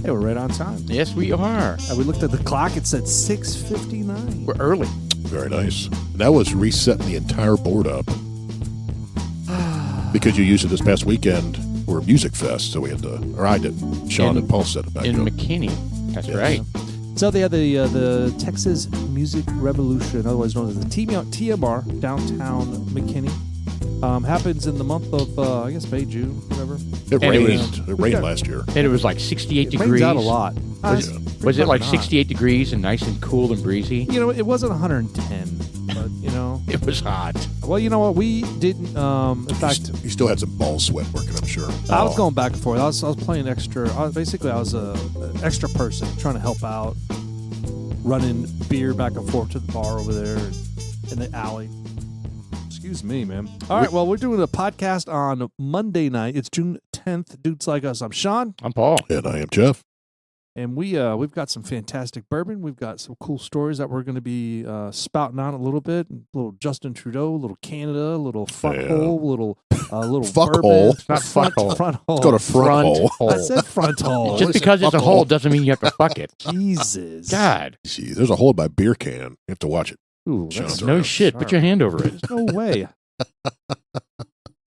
Hey, we're right on time. Yes, we are. We looked at the clock. It said 6:59. We're early. Very nice. And that was resetting the entire board up because you used it this past weekend for Music Fest. So we had to, or I did. Sean and Paul set it back in up. McKinney. That's right. So they had the Texas Music Revolution, otherwise known as the TMR, downtown McKinney. Happens in the month of, I guess, May, June, whatever. It rained last year. And it was like 68 It degrees. rains out a lot. Was it like 68 degrees and nice and cool and breezy? You know, it wasn't 110, but, you know. It was hot. Well, you know what? We didn't, in fact. You still had some ball sweat working, I'm sure. I was going back and forth. I was playing extra. I was an extra person trying to help out, running beer back and forth to the bar over there in the alley. Excuse me, man. All right, well, we're doing a podcast on Monday night. It's June 10th. Dudes Like Us. I'm Sean. I'm Paul. And I am Jeff. And we've got some fantastic bourbon. We've got some cool stories that we're going to be spouting on a little bit. A little Justin Trudeau, a little Canada, a little front hole, a little fuck bourbon. hole. It's not front hole. Front hole. Let's go to front hole. I said front hole. Just because it's a hole doesn't mean you have to fuck it. Jesus. God. See, there's a hole in my beer can. You have to watch it. Ooh, Sean's No around. shit. Put your hand over it. No way.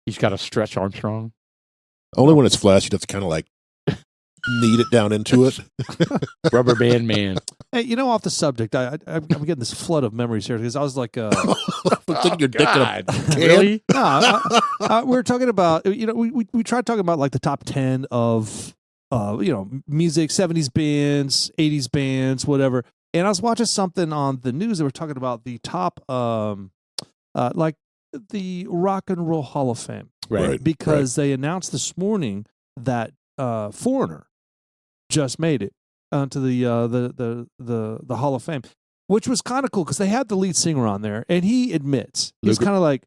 He's got a stretch Armstrong. Only when it's flash, you have to kind of like knead it down into it. Rubber band man. Hey, you know, off the subject, I'm getting this flood of memories here because I was like, I'm thinking you're dick in a can. Really? we were talking about, you know, we tried talking about like the top 10 of, you know, music, 70s bands, 80s bands, whatever. And I was watching something on the news that were talking about the top, like the Rock and Roll Hall of Fame. Right. Because they announced this morning that Foreigner just made it onto the Hall of Fame, which was kind of cool because they had the lead singer on there, and he admits he's kind of like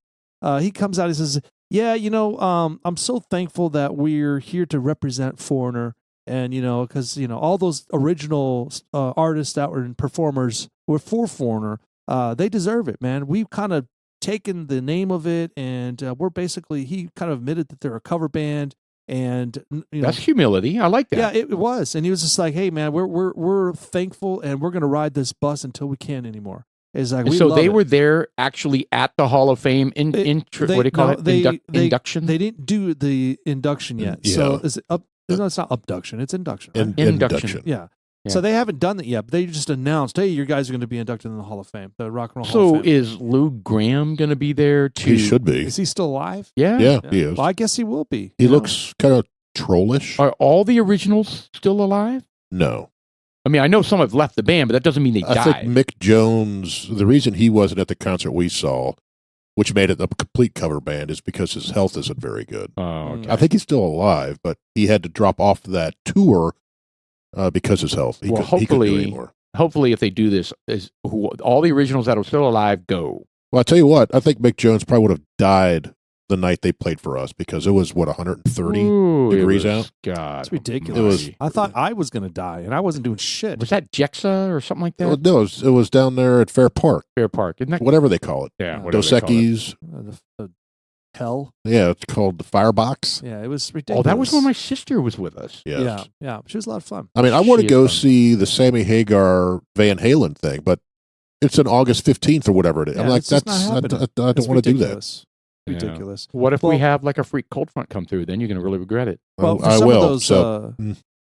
he comes out and says, "Yeah, you know, I'm so thankful that we're here to represent Foreigner, and you know, because you know all those original artists that were in performers were for Foreigner, they deserve it, man. We've kind of taken the name of it, and we're basically he kind of admitted that they're a cover band." And you know, That's humility. I like that. yeah, it was, and he was just like, "Hey, man, we're thankful, and we're gonna ride this bus until we can't anymore." It's like so they were there actually at the Hall of Fame what do you call it? Induction? They didn't do the induction yet. Yeah. So is it up? No, it's not abduction. It's induction. Right? Induction. Yeah. Yeah. So they haven't done it yet. But they just announced, "Hey, you guys are going to be inducted in the Hall of Fame, the Rock and Roll Hall of So Fame." is Lou Graham going to be there too? He should be. Is he still alive? Yeah. Yeah, he is. Well, I guess he will be. He you know? looks kind of trollish. Are all the originals still alive? No. I mean, I know some have left the band, but that doesn't mean they I died. think Mick Jones, the reason he wasn't at the concert we saw, which made it a complete cover band, is because his health isn't very good. Oh, okay. I think he's still alive, but he had to drop off that tour because of his health. He Well, couldn't do it hopefully- anymore. Hopefully, if they do this, all the originals that are still alive go. Well, I tell you what, I think Mick Jones probably would have died the night they played for us because it was, 130 Ooh, degrees it was- out? God, That's ridiculous. It was- I thought I was going to die, and I wasn't doing shit. Was that Jexa or something like that? Well, no, it was down there at Fair Park, Fair Park, isn't that? whatever they call it. Yeah, Dos whatever they call it. Dos Equis. The hell? Yeah, it's called the Firebox. Yeah, it was ridiculous. Oh, that was when my sister was with us. Yes. Yeah, yeah. She was a lot of fun. I mean, I want to Shit go fun. see the Sammy Hagar Van Halen thing, but it's on August 15th or whatever it is. Yeah, I'm like, it's just that's not I happening. don't It's want to do that. ridiculous. Yeah. Ridiculous. What if Well- we have like a freak cold front come through? Then you're going to really regret it. Well, for I some will. of those, so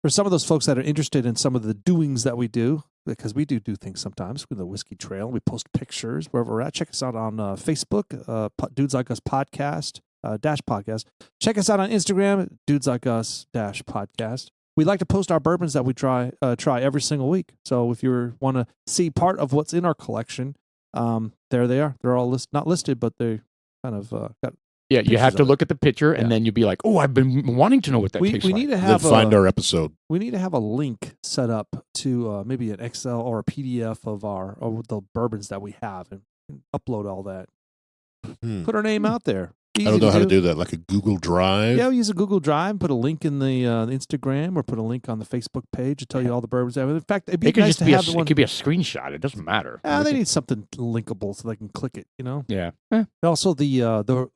for some of those folks that are interested in some of the doings that we do, because we do things sometimes with the Whiskey Trail. We post pictures wherever we're at. Check us out on Facebook, Dudes Like Us Podcast, dash podcast. Check us out on Instagram, Dudes Like Us dash podcast. We like to post our bourbons that we try every single week. So if you want to see part of what's in our collection, there they are. They're all not listed, but they kind of got. Yeah, you Pictures have to of it. look at the picture, Yeah. and then you'd be like, "Oh, I've been wanting to know what that We tastes need like." to then have find our episode. We need to have a link set up to maybe an Excel or a PDF of the bourbons that we have and upload all that. Put our name out there. I don't know how to do that, like a Google Drive. Yeah, we use a Google Drive, put a link in the Instagram or put a link on the Facebook page to tell you all the bourbons. In fact, it'd be It could nice just to be have the it one. could be a screenshot. It doesn't matter. They need something linkable so they can click it, you know? Yeah. Also,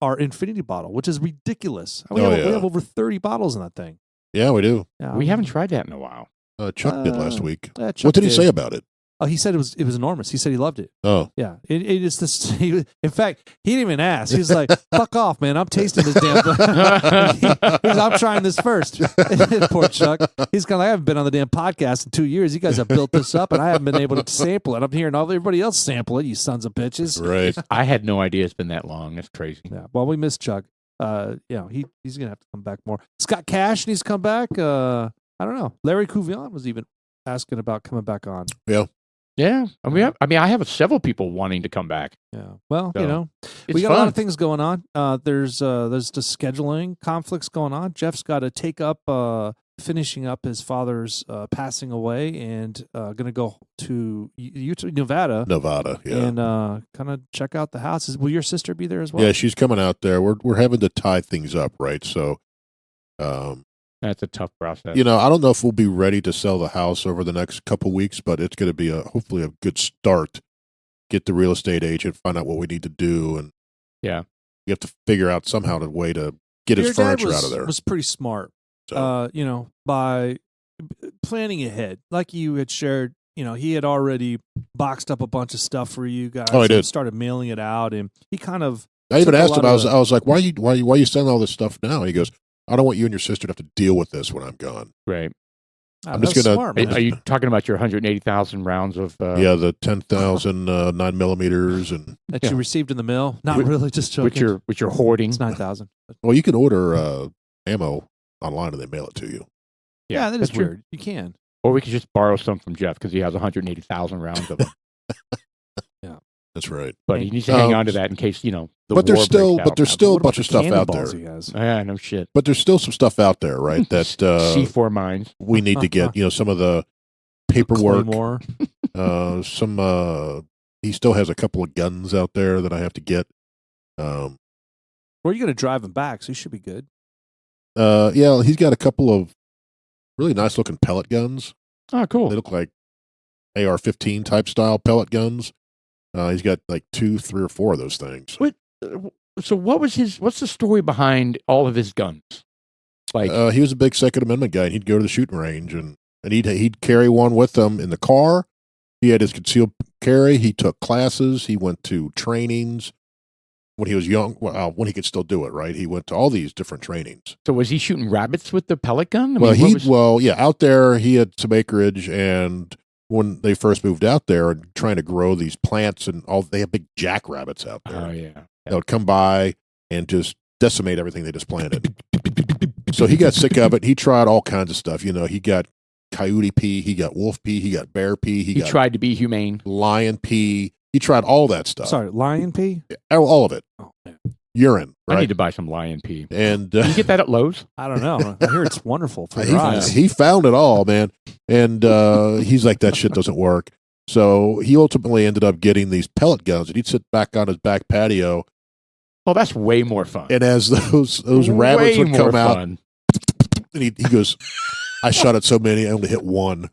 our infinity bottle, which is ridiculous. We Oh, have yeah. over 30 bottles in that thing. Yeah, we do. Yeah, We haven't tried that in a while. Chuck did last week. Chuck What did he say about it? Oh, he said it was enormous. He said he loved it. Oh, Yeah, it is this. In fact, he didn't even ask. He was like, "Fuck off, man! I'm tasting this damn thing. I'm trying this first." Poor Chuck. He's kind of like, I haven't been on the damn podcast in 2 years. You guys have built this up, and I haven't been able to sample it. I'm hearing everybody else sample it. You sons of bitches. right. I had no idea it's been that long. That's crazy. Yeah. Well, we miss Chuck. He's gonna have to come back more. Scott Cash needs to come back. I don't know. Larry Couvion was even asking about coming back on. Yeah. Yeah, I have several people wanting to come back. Yeah. Well, So, we got fun. a lot of things going on. There's just scheduling conflicts going on. Jeff's got to take up finishing up his father's passing away, and going to go to Nevada, Yeah. and kind of check out the houses. Will your sister be there as well? Yeah, she's coming out there. We're having to tie things up, right? So, That's a tough process. I don't know if we'll be ready to sell the house over the next couple weeks, but it's going to be hopefully a good start. Get the real estate agent, find out what we need to do, and yeah, you have to figure out somehow the way to get his furniture out of there. Was pretty smart. So. By planning ahead, like you had shared. He had already boxed up a bunch of stuff for you guys. Oh, I did. Started mailing it out, and he kind of. I even asked him. I was like, "Why are you sending all this stuff now?" And he goes, "I don't want you and your sister to have to deal with this when I'm gone." Right. I'm just gonna. Smart, Are you talking about your 180,000 rounds of? The 10,000 9mm and that you received in the mail? Not really, just joking. which you're hoarding. It's 9,000. well, you can order ammo online and they mail it to you. Yeah, that is that's true. weird. You can. Or we could just borrow some from Jeff because he has 180,000 rounds of them. That's right. But he needs to hang on to that in case the But there's war still breaks out. a bunch of stuff out there. He has? Yeah, no shit. But there's still some stuff out there, right? That C4 mines. we need to get. Some of the paperwork. Claymore. He still has a couple of guns out there that I have to get. Well, you're going to drive him back, so he should be good. Yeah, he's got a couple of really nice looking pellet guns. Oh, cool. They look like AR-15 type style pellet guns. He's got like 2, 3, or 4 of those things. So what's the story behind all of his guns? Like He was a big Second Amendment guy. And he'd go to the shooting range and he'd carry one with him in the car. He had his concealed carry. He took classes. He went to trainings when he was young. Well, when he could still do it, right? He went to all these different trainings. So was he shooting rabbits with the pellet gun? Out there he had some acreage, and when they first moved out there and trying to grow these plants and all, they have big jackrabbits out there. Oh yeah. That would come by and just decimate everything they just planted. So he got sick of it. He tried all kinds of stuff. He got coyote pee, he got wolf pee, he got bear pee, he tried to be humane. Lion pee. He tried all that stuff. Sorry, lion pee? All of it. Oh, man. Urine, right? I need to buy some lion pee. And Can you get that at Lowe's? I don't know. I hear it's wonderful for your eyes. he found it all, man. And he's like, that shit doesn't work. So he ultimately ended up getting these pellet guns, and he'd sit back on his back patio. Oh, that's way more fun. And as those rabbits would come out, fun. and he goes, I shot at so many, I only hit one.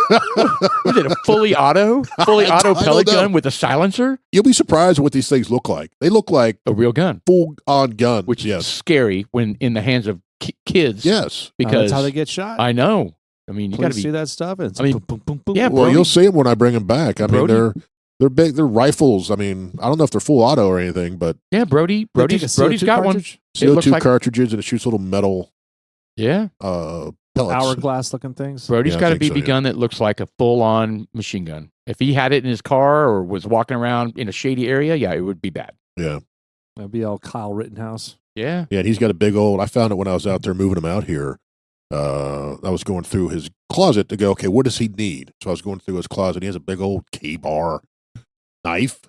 Was it a fully auto pellet gun with a silencer? You'll be surprised at what these things look like. They look like A real gun, full-on gun. which is scary when in the hands of kids. Yes. because That's how they get shot. I know. I mean, you got to see be. that stuff. And it's I mean, boom, boom, boom, boom. yeah, Well, Brody- you'll see them when I bring them back. I mean, Brody- they're big. They're rifles. I mean, I don't know if they're full auto or anything, but Yeah, Brody's They take a CO2 got one. cartridge? It looks CO2 like- cartridges, and it shoots little metal Yeah, pellets. Hourglass looking things. Brody's Yeah, I got a think BB so, yeah. gun that looks like a full-on machine gun. If he had it in his car or was walking around in a shady area, yeah, it would be bad. Yeah. That'd be all Kyle Rittenhouse. Yeah, Yeah, and he's got a big old. I found it when I was out there moving him out here. I was going through his closet to go, okay, what does he need? So I was going through his closet. He has a big old K-bar knife,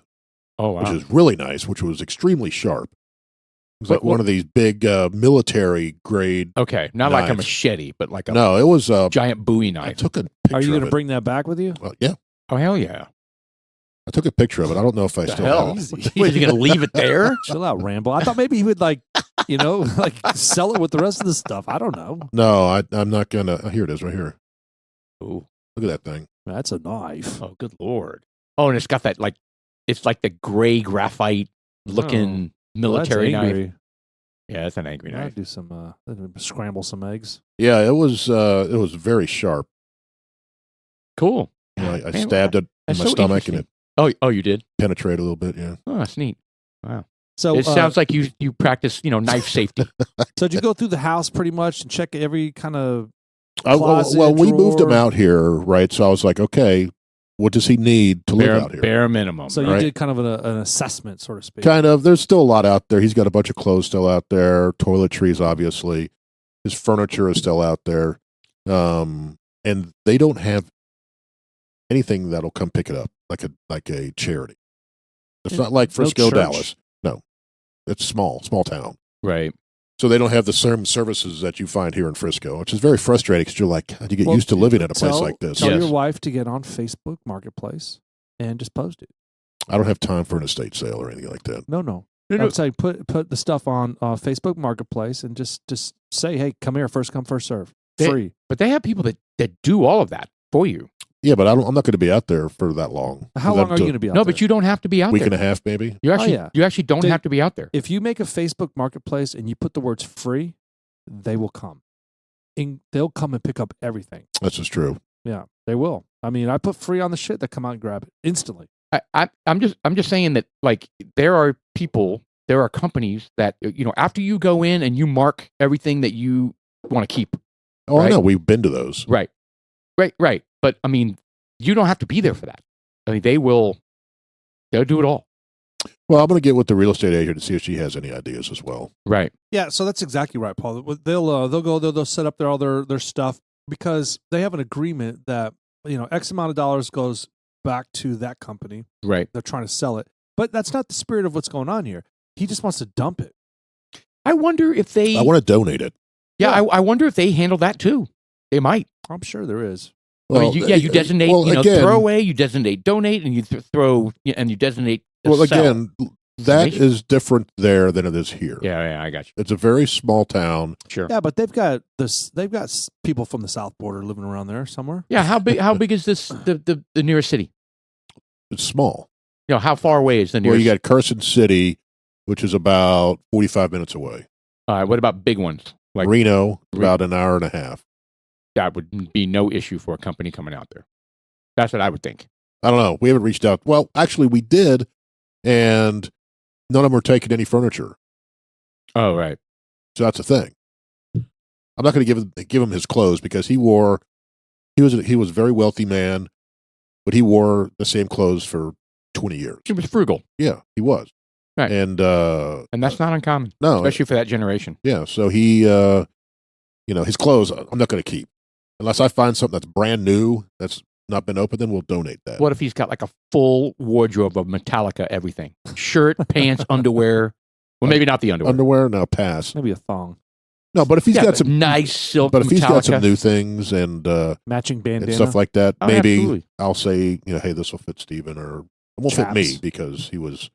oh wow. which is really nice, which was extremely sharp. It was like What- one of these big military grade. Okay, not like a Knives. machete, but like a No, it was. giant Bowie I knife. took a picture. Are you going going to bring that back with you? Yeah, Oh hell yeah! I took a picture of it. I don't know if I The still hell? have it. Easy. What, is he going to leave it there? Chill out, Rambo. I thought maybe he would like sell it with the rest of the stuff. I don't know. No, I'm not gonna. Here it is, right here. Ooh. Look at that thing. That's a knife. Oh, good lord! Oh, and it's got that it's like the gray graphite looking military Well, that's knife. angry. Yeah, that's an angry I'll knife. do some scramble some eggs. Yeah, it was very sharp. Cool. You know, I Man, stabbed it in that's my so stomach and interesting. it Oh, you did? penetrated a little bit. Yeah. Oh, that's neat. Wow. So It sounds like you practice, knife safety. So did you go through the house pretty much and check every kind of Well, closet, we moved him drawer? out here, right? So I was like, okay, what does he need to live out here? Bare minimum. So right? you did kind of an assessment, so to speak. Kind of. There's still a lot out there. He's got a bunch of clothes still out there. Toiletries, obviously. His furniture is still out there. And they don't have anything that'll come pick it up, like a charity. It's not like Frisco, church? Dallas. No, it's small town. Right. So they don't have the same services that you find here in Frisco, which is very frustrating because you're like, God, you get Well, used to living in a place Tell- like this. Tell Yes. your wife to get on Facebook Marketplace and just post it. I don't have time for an estate sale or anything like that. No. I'm saying put the stuff on Facebook Marketplace and just say, hey, come here, first come, first serve, free. But they have people that do all of that for you. Yeah, but I'm not going to be out there for that long. How long are you going to be out No, there? but you don't have to be out Week there. and a half, maybe. You actually, yeah. you actually don't Did- have to be out there. If you make a Facebook Marketplace and you put the words free, they will come. And they'll come and pick up everything. That's just true. Yeah, they will. I mean, I put free on the shit. They come out and grab it instantly. I'm just saying that like there are companies that after you go in and you mark everything that you want to keep. Oh, I Right. know. We've been to those. Right. But I mean, you don't have to be there for that. I mean, they'll do it all. Well, I'm going to get with the real estate agent and see if she has any ideas as well. Right. Yeah, so that's exactly right, Paul. They'll set up all their stuff because they have an agreement that X amount of dollars goes back to that company. Right. They're trying to sell it, but that's not the spirit of what's going on here. He just wants to dump it. I wonder if they. I want to donate it. Yeah, I wonder if they handle that too. They might. I'm sure there is. I mean, you designate, again, throw away, you designate donate, and you throw, and you designate. Well, sell. again, that Donation. is different there than it is here. Yeah, I got you. It's a very small town. Sure. Yeah, but they've got people from the south border living around there somewhere. Yeah, how big is this the nearest city? It's small. How far away is the Well, nearest? you got Carson City, which is about 45 minutes away. What about big ones? Like Reno, about an hour and a half. that would be no issue for a company coming out there. That's what I would think. I don't know. We haven't reached out. Well, actually, we did, and none of them are taking any furniture. Oh, right. So that's the thing. I'm not going to give him his clothes because he was a very wealthy man, but he wore the same clothes for 20 years. He was frugal, Yeah, he was. Right. And and that's not uncommon, no, especially for that generation. yeah. So he, his clothes, I'm not going to keep unless I find something that's brand new that's not been opened. Then we'll donate that. What if he's got like a full wardrobe of Metallica everything? Shirt, pants, underwear. Well, maybe not the underwear. Underwear? No, pass. Maybe a thong, No, but if he's Yeah, got but some nice silk but if he's got some Metallica. new things and matching bandana. stuff like that, Oh, maybe absolutely. I'll say, hey, this will fit Steven, or it won't fit me Chaps. because he was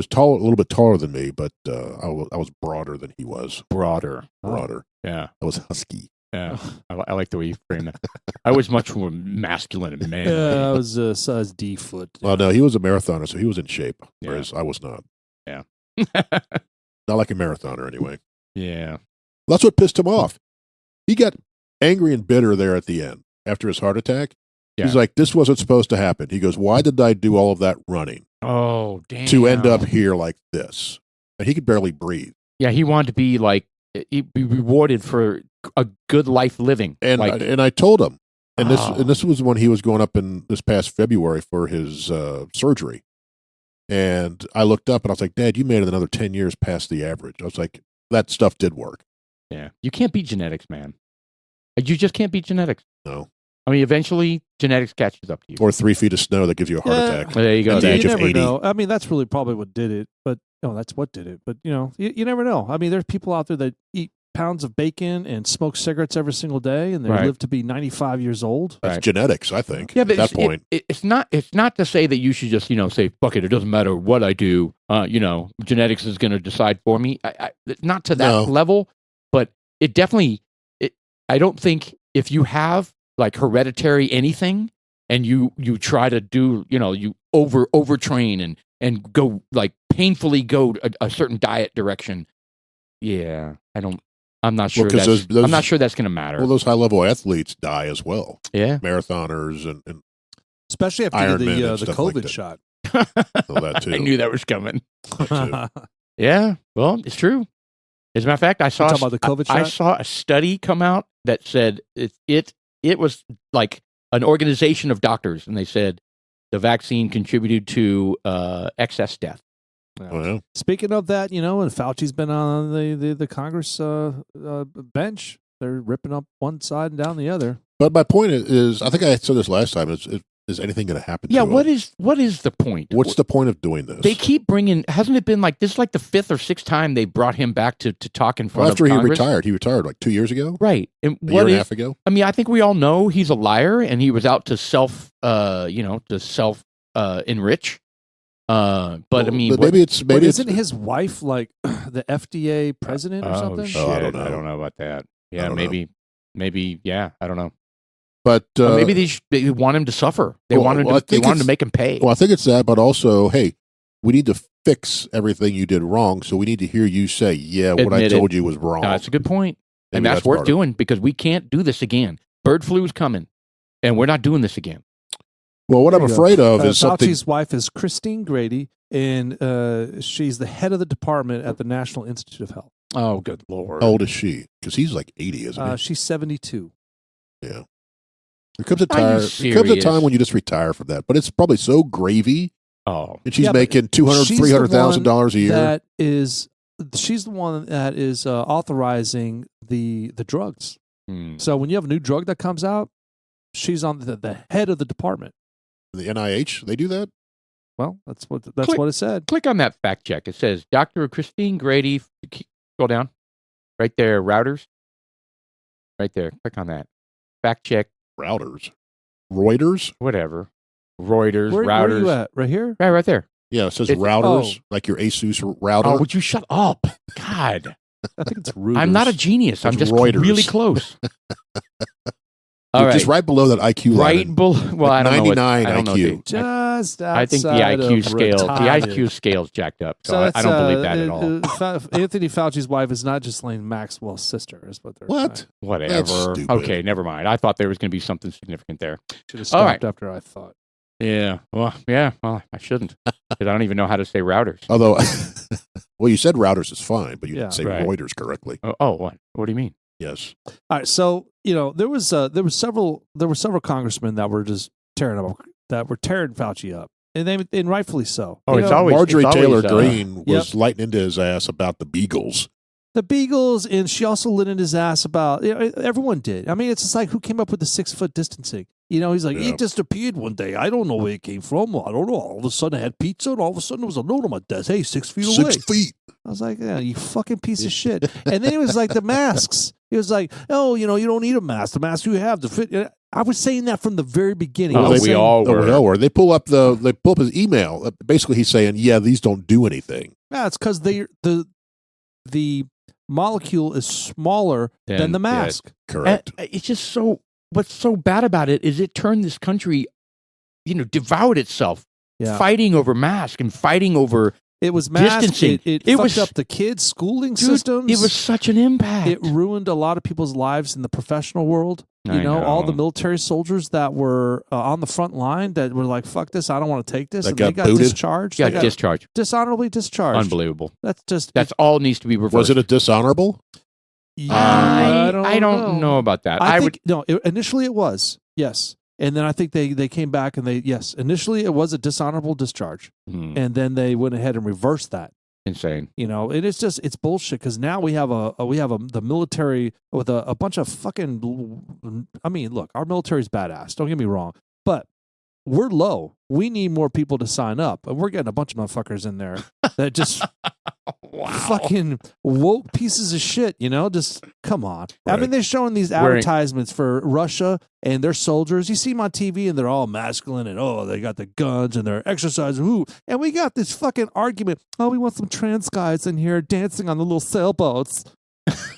tall, a little bit taller than me, but I was broader than he was. broader. Broader. Yeah, I was husky. yeah. I like the way you frame that. I was much more masculine and manly. Yeah, I was a size D foot. Well, no, he was a marathoner, so he was in shape, Yeah. whereas I was not. Yeah. Not like a marathoner, anyway. Yeah. That's what pissed him off. He got angry and bitter there at the end after his heart attack. Yeah. He's like, this wasn't supposed to happen. He goes, why did I do all of that running Oh, damn. to end up here like this? And he could barely breathe. Yeah, he wanted to be like, he'd be rewarded for a good life living. And like, I told him, and Oh. this was when he was going up in this past February for his surgery. And I looked up and I was like, Dad, you made it another 10 years past the average. I was like, that stuff did work. yeah, you can't beat genetics, man. You just can't beat genetics. No. I mean, eventually genetics catches up to you. Or 3 feet of snow that gives you a heart Yeah. attack. There you go. At the You age of never 80. know. I mean, that's really probably what did it. But no, that's what did it. But you never know. I mean, there's people out there that eat pounds of bacon and smoke cigarettes every single day, and they Right. live to be 95 years old. That's Right. genetics, I think, Yeah, at but that point. it's not to say that you should just say, fuck it, it doesn't matter what I do. Genetics is going to decide for me. Not to that No. level, but it definitely. I don't think if you have like hereditary anything and you try to do you overtrain and go like painfully go a certain diet direction. Yeah, I don't I'm not sure. Well, 'cause I'm not sure that's going to matter. Well, those high-level athletes die as well. Yeah. Marathoners and Especially after Ironman and the stuff like COVID that. shot. all that too. I knew that was coming. That too. Yeah. Well, it's true. As a matter of fact, I saw talking about the COVID I shot? saw a study come out that said it was like an organization of doctors, and they said the vaccine contributed to excess death. Well, Speaking of that, and Fauci's been on the Congress bench. They're ripping up one side and down the other. but my point is, I think I said this last time. Is anything going to happen? Yeah. to What him? is the point? What's the point of doing this? They keep bringing. Hasn't it been like this? Is like the 5th or 6th time they brought him back to talk in front after of he Congress? retired. He retired like 2 years ago, Right. And a year and a half ago. I mean, I think we all know he's a liar, and he was out to self enrich. But I mean, but maybe it's But maybe isn't it's, his wife like the FDA president or something? Shit, Oh, I don't know. I don't know about that. I Yeah, don't know. maybe. Yeah, I don't know. but Or maybe they want him to suffer. They well, want him well, I to. They think want him to it's- make him pay. Well, I think it's that, but also, hey, we need to fix everything you did wrong. So we need to hear you say, "Yeah, what I Admit it. told you was wrong." No, that's a good point, and Maybe that's worth part of it. doing because we can't do this again. Bird flu's coming, and we're not doing this again. Well, what I'm There you afraid of is something. Fauci's wife is Christine Grady, and she's the head of the department at the National Institute of Health. Oh, good lord! How old is she? Because he's like 80, isn't he? She's 72. Yeah. There comes a Are you time. There comes a serious? time when you just retire from that. But it's probably so gravy, Oh, and she's Yeah, but making $200,000, she's the $300,000 a year. She's the one that is authorizing the drugs. hmm. So when you have a new drug that comes out, she's on the head of the department. The NIH, they do that. Well, that's what Click. it said. Click on that fact check. It says Dr. Christine Grady. Scroll down, right there. Routers, right there. Click on that. Fact check. Routers, Reuters. Whatever. Reuters, Where routers. are you at? Right here? Right there. Yeah, it says It's- routers, like your Asus router. Oh, would you shut up? God, I think it's Reuters. I'm not a genius. I'm It's just Reuters. really close. All You're right. just right below that IQ line. Right below. Well, I don't know. 99 I don't know IQ. Just outside I think the IQ scale. The IQ scale's jacked up. So I don't believe that at all. Anthony Fauci's wife is not Ghislaine Maxwell's sister, is what they're What? saying. Whatever. That's stupid. Okay, never mind. I thought there was going to be something significant there. Should have All stopped right. after I thought. Yeah. Well, I shouldn't because I don't even know how to say routers. Although, well, you said routers is fine, but you Yeah. didn't say Right. Reuters correctly. Oh, what? What do you mean? Yes. All right, so there were several congressmen that were just tearing Fauci up, and rightfully so. Oh, You it's know, always Marjorie Taylor Greene Yep. was lighting into his ass about the Beagles. the Beagles, and she also lit in his ass about. Everyone did. I mean, it's just like who came up with the 6-foot distancing? He's like, Yeah. it just appeared one day. I don't know where it came from. I don't know. All of a sudden, I had pizza, and all of a sudden, there was a note on my desk. Hey, 6 feet away. 6 feet. I was like, yeah, you fucking piece of shit. And then he was like, the masks. He was like, oh, you don't need a mask. The mask you have to fit. I was saying that from the very beginning. Oh, I was we saying, all Oh, were. no, or they pull up his email. Basically, he's saying, "Yeah, these don't do anything." Yeah, it's because the molecule is smaller than the mask. Correct. It's just so. What's so bad about it is it turned this country, devoured itself, Yeah. fighting over masks and fighting over. It was mask. Distancing. It It fucked was- up the kids' schooling Dude, systems. It was such an impact. It ruined a lot of people's lives in the professional world. I know. All the military soldiers that were on the front line that were like, "Fuck this! I don't want to take this," That and got they got booted? discharged. got They got discharged. dishonorably discharged. Unbelievable. That's just That's all needs to be reversed. Was it a dishonorable? Yeah, I don't know about that. I would. think no. Initially, it was yes, and then I think they came back and initially it was a dishonorable discharge, and then they went ahead and reversed that. Insane. And it's bullshit because now we have the military with a bunch of fucking. I mean, look, our military's badass. Don't get me wrong, but we're low. We need more people to sign up, and we're getting a bunch of motherfuckers in there that just fucking woke pieces of shit. Just come on. I Right. mean, they're showing these advertisements for Russia and their soldiers. You see them on TV, and they're all masculine, and they got the guns, and they're exercising. Ooh, and we got this fucking argument. Oh, we want some trans guys in here dancing on the little sailboats.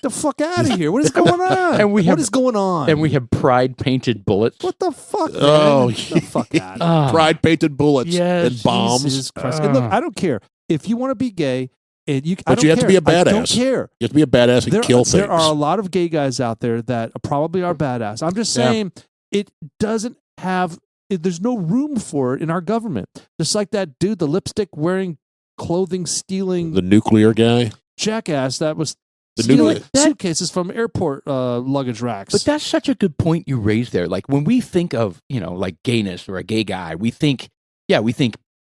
The fuck out of here! What is going on? And what is going on? And we have pride painted bullets. What the fuck? Man? Oh, Get the fuck out! Ah. Pride painted bullets Yes, and bombs. Jesus Christ. And look, I don't care if you want to be gay. And But you have to be a I don't badass. care. You have to be a badass and kill things. There are a lot of gay guys out there that probably are badass. I'm just saying it doesn't have. There's no room for it in our government. Just like that dude, the lipstick wearing, clothing stealing, The nuclear guy. jackass that was The stealing nuclear- suitcases from airport luggage racks. But that's such a good point you raised there. Like when we think of, like gayness or a gay guy, we think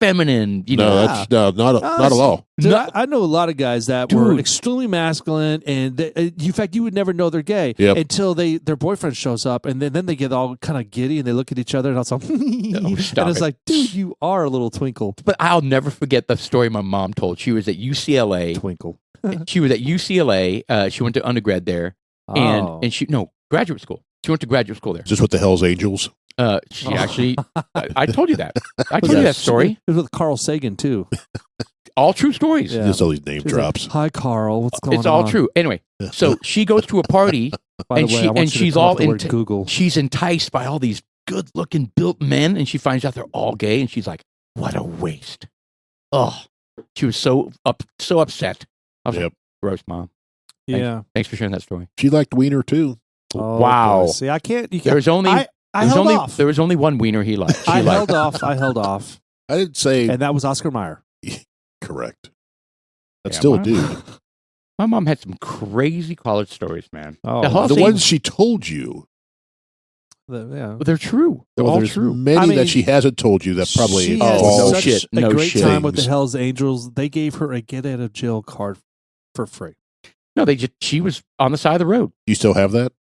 feminine, No, that's not at all. Dude, No. I know a lot of guys that were Dude. extremely masculine, and in fact, you would never know they're gay until their boyfriend shows up, and then they get all kind of giddy, and they look at each other, and also, and it's like, dude, you are a little twinkle. But I'll never forget the story my mom told. She was at UCLA. Twinkle. She was at UCLA. She went to undergrad there, and graduate school. She went to graduate school there. Is this with the Hell's Angels? She actually, I told you that. I told you that story. It was with Carl Sagan too. All true stories. Yeah. Just all these name She was drops. like, hi, Carl. What's going on? It's all true. Anyway, so she goes to a party. By the And way, she- I want and you to she's come up all the word into- Google. She's enticed by all these good-looking built men, and she finds out they're all gay, and she's like, "What a waste!" Oh, she was so upset. I was Yep. like, "Gross, mom." Yeah. Thanks for sharing that story. She liked Wiener too. Oh, Wow. boy. See, I can't. You There can't. was only I held off. there was only one wiener he liked. She I liked. held off, I didn't say and that was Oscar Mayer. correct. That's Yeah, still a wow. dude. My mom had some crazy college stories, man. Oh, The whole The thing- ones she told you. yeah. They're true. They're all there's true. many I mean, that she hasn't told you that probably she involve had Oh, such shit. a No great shit. time with the things. Hell's Angels. They gave her a get out of jail card for free. No, she was on the side of the road. You still have that?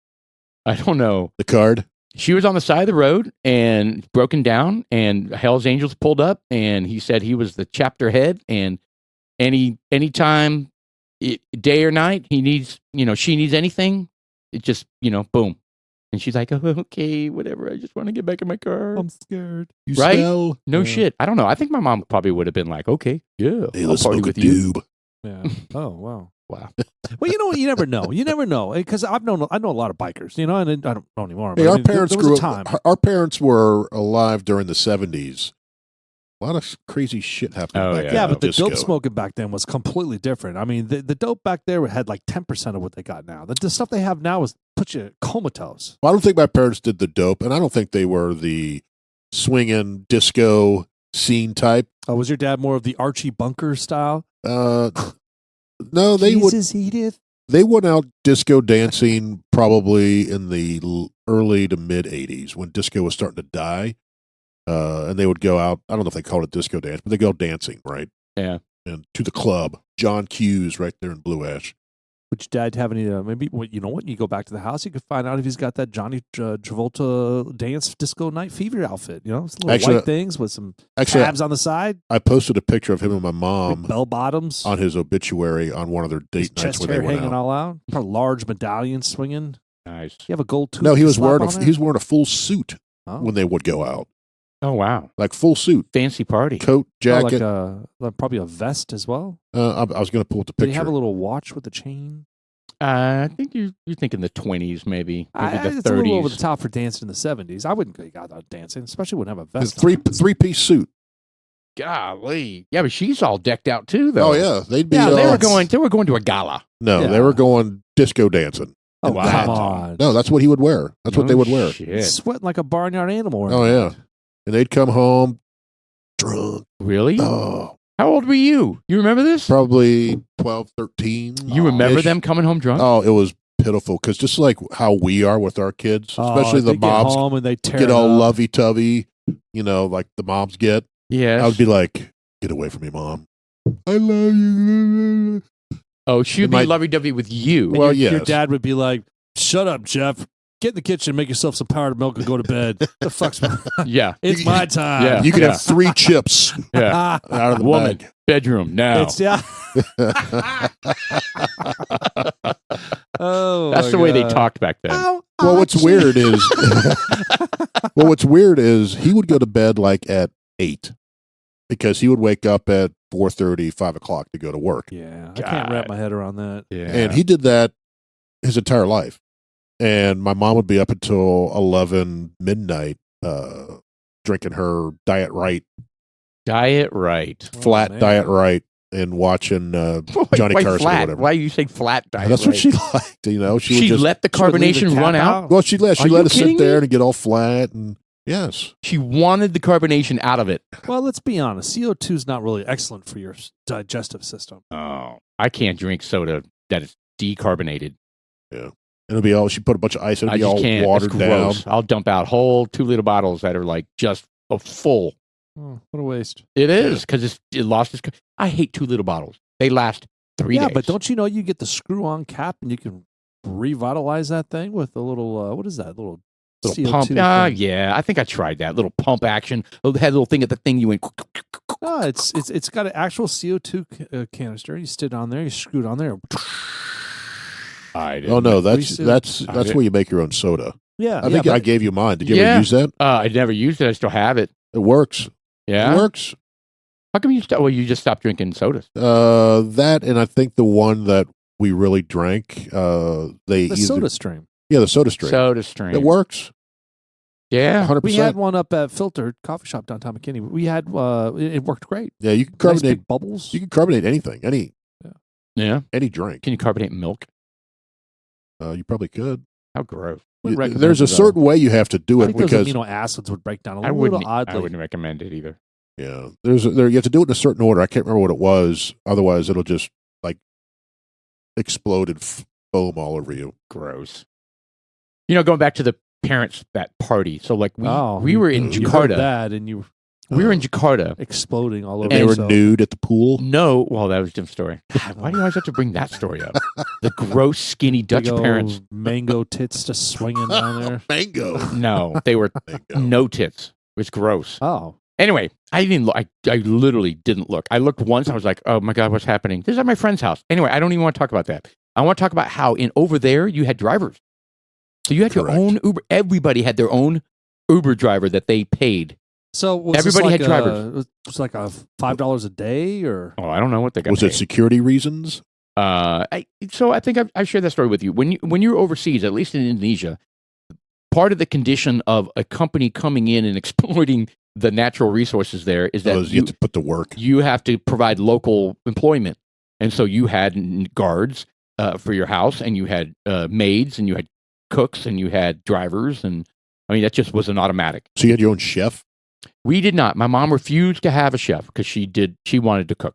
I don't know. The card? She was on the side of the road and broken down, and Hell's Angels pulled up, and he said he was the chapter head, and anytime, day or night, he needs, she needs anything, it just, boom. And she's like, oh, okay, whatever. I just want to get back in my car. I'm scared. You Right? smell? No Yeah. shit. I don't know. I think my mom probably would have been like, okay, yeah, Hey, I'll let's party smoke a with you. doob. Yeah. Oh wow. Wow. Well, you know what? You never know. You never know because I know a lot of bikers. And I don't know anymore. Hey, but I our mean, there- parents there was grew a time. up. Our parents were alive during the 70s. A lot of crazy shit happened Oh, back yeah. then. Yeah, with but the disco. dope smoking back then was completely different. I mean, the dope back there had like 10% of what they got now. The stuff they have now is put you comatose. Well, I don't think my parents did the dope, and I don't think they were the swinging disco scene type. Was your dad more of the Archie Bunker style? No, they would. Jesus, Edith. They went out disco dancing probably in the early to mid 80s when disco was starting to die. And they would go out. I don't know if they called it disco dance, but they go dancing, right? Yeah. And to the club. John Q's right there in Blue Ash. Would your dad have any? Maybe you know what? You go back to the house, you could find out if he's got that Johnny Travolta dance disco night fever outfit. Some little Actually, white things with some Actually, tabs on the side, I posted a picture of him and my mom bell bottoms, on his obituary on one of their his date nights chest when hair they went hanging out. all out, a large medallion swinging. Nice. You have a gold tooth. No, he to was slap wearing on a there? he was wearing a full suit Oh. when they would go out, Oh, wow. like full suit, Fancy party. coat, jacket. like probably a vest as well. I was going to pull up the Did picture. he have a little watch with a chain? I think you're thinking the 20s, maybe the It's 30s. a little over the top for dancing in the 70s. I wouldn't go out dancing, especially wouldn't have a His vest. three-piece suit. Golly, yeah, but she's all decked out too, though. Oh yeah, they'd be. Yeah, they were that's- going to a gala. No, Yeah. they were going disco dancing. Oh, Wow. come on. No, that's what he would wear. That's what they would wear. Shit. Sweating like a barnyard animal. Oh yeah, and they'd come home drunk. Really? Oh, How old were you? You remember this? probably 12, 13. You remember ish. them coming home drunk? Oh, it was pitiful because just like how we are with our kids, especially the they moms get home and they tear get it all up. lovey-tovey, like the moms get. Yes. I would be like, "Get away from me, mom! I love you." Oh, she'd It be might- lovey-dovey with you. Well, Your yes. dad would be like, "Shut up, Jeff. Get in the kitchen, make yourself some powdered milk, and go to bed." The fuck's Yeah. It's my time. Yeah. You could have 3 chips Yeah. out of the Woman. bag. Bedroom now. It's yeah. Oh, That's my the way they God. talked back then. Ow, Well, what's ouchie. weird is he would go to bed like at 8 because he would wake up at 4:30, 5 o'clock to go to work. Yeah, I can't wrap God. my head around that. Yeah. And he did that his entire life. And my mom would be up until 11 midnight drinking her Diet Right, Diet right. Oh, flat man. Diet Right and watching Why Johnny Carson or flat? whatever. Why you say flat diet? That's what Right? she liked. She would She just let the She would leave the carbonation cap run out. well, she let Are you it sit kidding there me? and get all flat, and yes, She wanted the carbonation out of it. Well, let's be honest. CO2 is not really excellent for your digestive system. Oh, I can't drink soda that is decarbonated. it'll be all. She put a bunch of ice in it, I be just all can't. watered It's down. gross. I'll dump out whole 2-liter bottles that are like just a full. Oh, what a waste. It is because it lost its. I hate 2-liter bottles. They last 3 days. Yeah, but don't you know you get the screw-on cap and you can revitalize that thing with a little, what is that? Little CO2 pump. thing. Yeah, I think I tried that little pump action. It had a little thing at the thing you went. No, it's got an actual CO2 canister. You stick it on there, you screw it on there. I didn't. Oh no, Grease it. that's where you make your own soda. Yeah, I think but I gave you mine. Did you Yeah. ever use that? I never used it. I still have it. It works. Yeah. It works. How come you? Well, you just stopped drinking sodas. That and I think the one that we really drank. the soda stream. Yeah, the soda stream. Soda stream. It works. Yeah. 100%. We had one up at Filter Coffee Shop downtown McKinney. We had it worked great. Yeah, you can Nice carbonate. big bubbles. You can carbonate anything, Yeah. any drink. Can you carbonate milk? You probably could. How gross. Wouldn't recommend There's a it, though. certain way you have to do I it think those because amino acids would break down a I little wouldn't. oddly. I wouldn't recommend it either. yeah, you have to do it in a certain order. I can't remember what it was. Otherwise, it'll just like explode and foam all over you. Gross. Going back to the parents that party. So like we were in You heard Jakarta. that, and you were We were in Jakarta. exploding all over. They were so- nude at the pool. No, well, that was a different story. God, why do you always have to bring that story up? The gross, skinny Dutch Big old parents. mango tits just swinging down there. Mango. No, they were Mango. no tits. It was gross. Oh, Anyway, I didn't look. I literally didn't look. I looked once. I was like, oh my God, what's happening? This is at my friend's house. Anyway, I don't even want to talk about that. I want to talk about how over there you had drivers. So you had your Correct. own Uber. Everybody had their own Uber driver that they paid. so was Everybody this had like drivers. It was like a $5 a day, or Oh, I don't know what they got. Was it security reasons? So I think I've shared that story with you. When you're overseas, at least in Indonesia, part of the condition of a company coming in and exploiting the natural resources there is that You have to put to work. you have to provide local employment. And so you had guards for your house, and you had maids, and you had cooks, and you had drivers. And I mean, that just was an automatic. So you had your own chef. We did not. My mom refused to have a chef because she wanted to cook.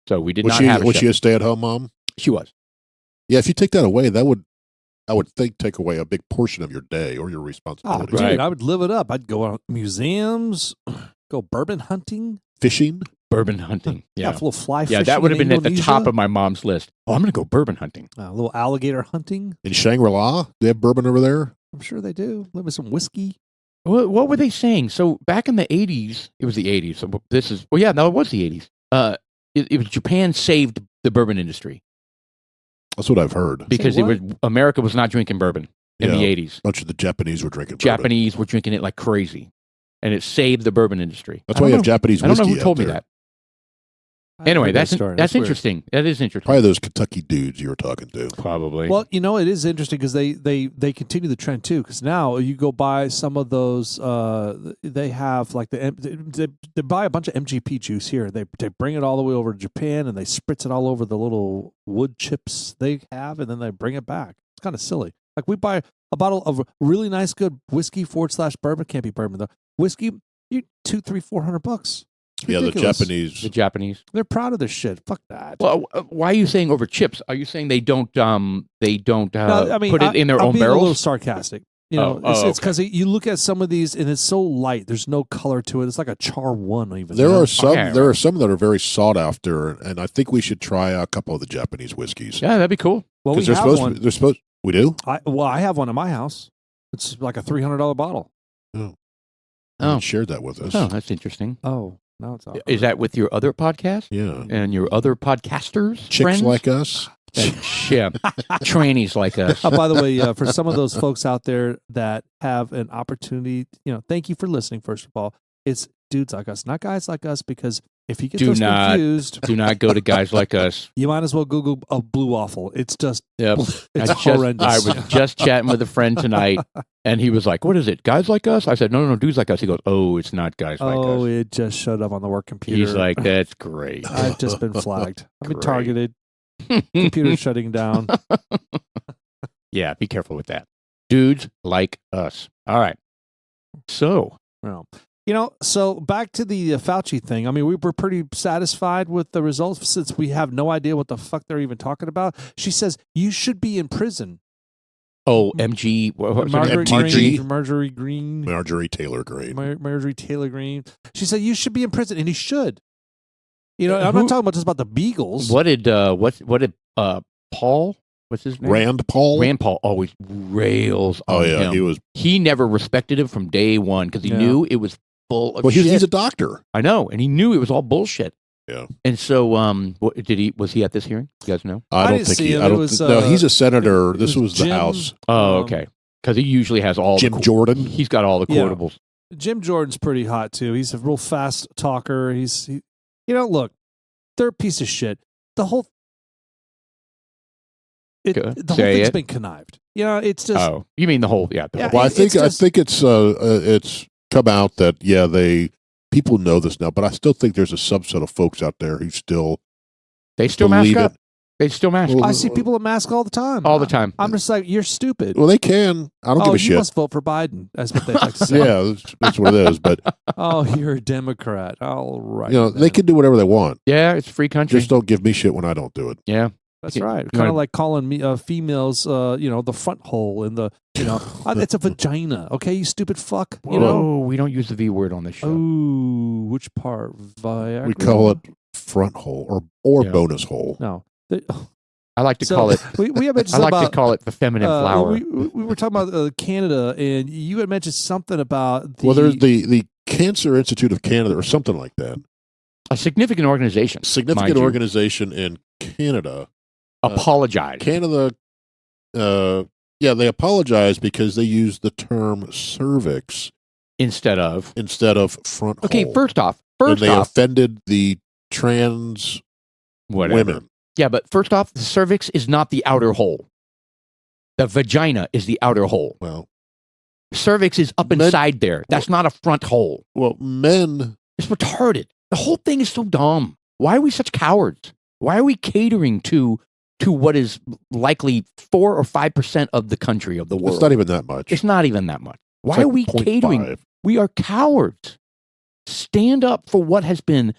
So we did not have a Was chef. she a stay-at-home mom? She was. Yeah. If you take that away, that would, I would think, take away a big portion of your day or your oh, responsibility. dude, Right. I would live it up. I'd go out museums, go bourbon hunting. Fishing. Bourbon hunting. Yeah, a little fly Yeah, fishing. that would have in been at the top Indonesia. of my mom's list. Oh, I'm going to go bourbon hunting. A little alligator hunting. In Shangri-La, they have bourbon over there. I'm sure they do. Live with some whiskey. What were they saying? So back in the 80s, it was the 80s. So this is, well, yeah, no, it was the 80s. It was Japan saved the bourbon industry That's what I've heard. because Say it was America was not drinking bourbon in the Yeah. 80s. A bunch of the Japanese were drinking bourbon. Japanese were drinking it like crazy, and it saved the bourbon industry. That's I why you don't have know- Japanese I don't whiskey know who told out me there. that. I Anyway, heard that story. that's weird. interesting. That is interesting. Probably those Kentucky dudes you were talking to. Probably. Well, it is interesting because they continue the trend too. Because now you go buy some of those. They have like they buy a bunch of MGP juice here. They bring it all the way over to Japan and they spritz it all over the little wood chips they have, and then they bring it back. It's kind of silly. Like we buy a bottle of really nice good whiskey / bourbon. Can't be bourbon though. Whiskey, you $200, $300, $400. Yeah, the Ridiculous. Japanese. the Japanese. They're proud of this shit. Fuck that. Well, why are you saying over chips? Are you saying they don't No, put it in their I'm own being a little barrels? sarcastic. Oh, It's because you look at some of these and it's so light. There's no color to it. It's like a char one even. There you know? are some. Okay. There are some that are very sought after, and I think we should try a couple of the Japanese whiskeys Yeah, that'd be cool. Well, we because they're have supposed. one. They're supposed. We do. I have one in my house. It's like a $300 bottle. You Oh. shared that with us. Oh, that's interesting. Oh, now it's awkward. Is that with your other podcast Yeah, and your other podcasters? chicks friends? like us. Yeah, trannies like us. Oh, by the way, for some of those folks out there that have an opportunity, thank you for listening. First of all, it's dudes like us, not guys like us, because If you get Do those not- confused, Do not go to guys like us. you might as well Google a blue waffle. It's just Yep. it's I horrendous. was just chatting with a friend tonight, and he was like, "What is it? Guys like us?" I said, "No, dudes like us." He goes, "Oh, it's not guys like Oh, us." it just showed up on the work computer. He's like, "That's great." I've just been flagged. I've been Great. targeted. Computer shutting down. Yeah, be careful with that. Dudes like us. All right. So, Well, so back to the Fauci thing. I mean, we were pretty satisfied with the results since we have no idea what the fuck they're even talking about. She says you should be in prison. MG. What's her name? Marjorie Green. Marjorie Taylor Greene. Marjorie Taylor Greene. She said you should be in prison, and he should. I'm not talking about just about the Beagles. What did Paul? What's his name? Rand Paul. Rand Paul always rails on Oh yeah, him. he was. He never respected him from day one because he Yeah. knew it was full of Well, shit. he's a doctor. I know, and he knew it was all bullshit. Yeah. And so, was he at this hearing? You guys know? I I don't didn't think see he. him. I It don't. was, No, he's a senator. it This was was the Jim- House. Oh, Um, okay. Because he usually has all Jim the Jordan. He's got all the Yeah. quotables. Jim Jordan's pretty hot too. He's a real fast talker. Look, they're a piece of shit. The whole Go- the whole say thing's it. been connived. It's just Oh, you mean the whole? Yeah. The Yeah, whole, Well, I it's think just- it's come out that people know this now, but I still think there's a subset of folks out there who still they still mask believe up. it. They still mask Well, I see people at mask all the time. all the time. I'm just like, you're stupid. Well, they can. I don't give a you shit. must vote for Biden. That's what they like to say. Yeah, that's what it is. But Oh, you're a Democrat. All right. they then. can do whatever they want. Yeah, it's a free country. Just don't give me shit when I don't do it. Yeah. That's You- right. you Kind wanna- of like calling me females, the front hole in the, it's a vagina. Okay, you stupid fuck. Oh, we don't use the V word on this show. Oh, which part? Viagra? We call it front hole or Yeah. bonus hole. No. I like to So, call it. We have mentioned I like about, to call it the feminine flower. We were talking about Canada, and you had mentioned something about the. Well, there's the Cancer Institute of Canada or something like that. A significant organization. Significant mind you. organization in Canada. Apologize. Canada, they apologize because they use the term cervix instead of. front Okay, hole. first off, and they offended the trans whatever. women. Yeah, but first off, the cervix is not the outer hole. The vagina is the outer hole. Well, Cervix is up Men- inside there. That's not a front hole. men. It's retarded. The whole thing is so dumb. Why are we such cowards? Why are we catering to what is likely 4 or 5% of the country of the world? It's not even that much. It's not even that much. Why It's like are we 0.5. catering? We are cowards. Stand up for what has been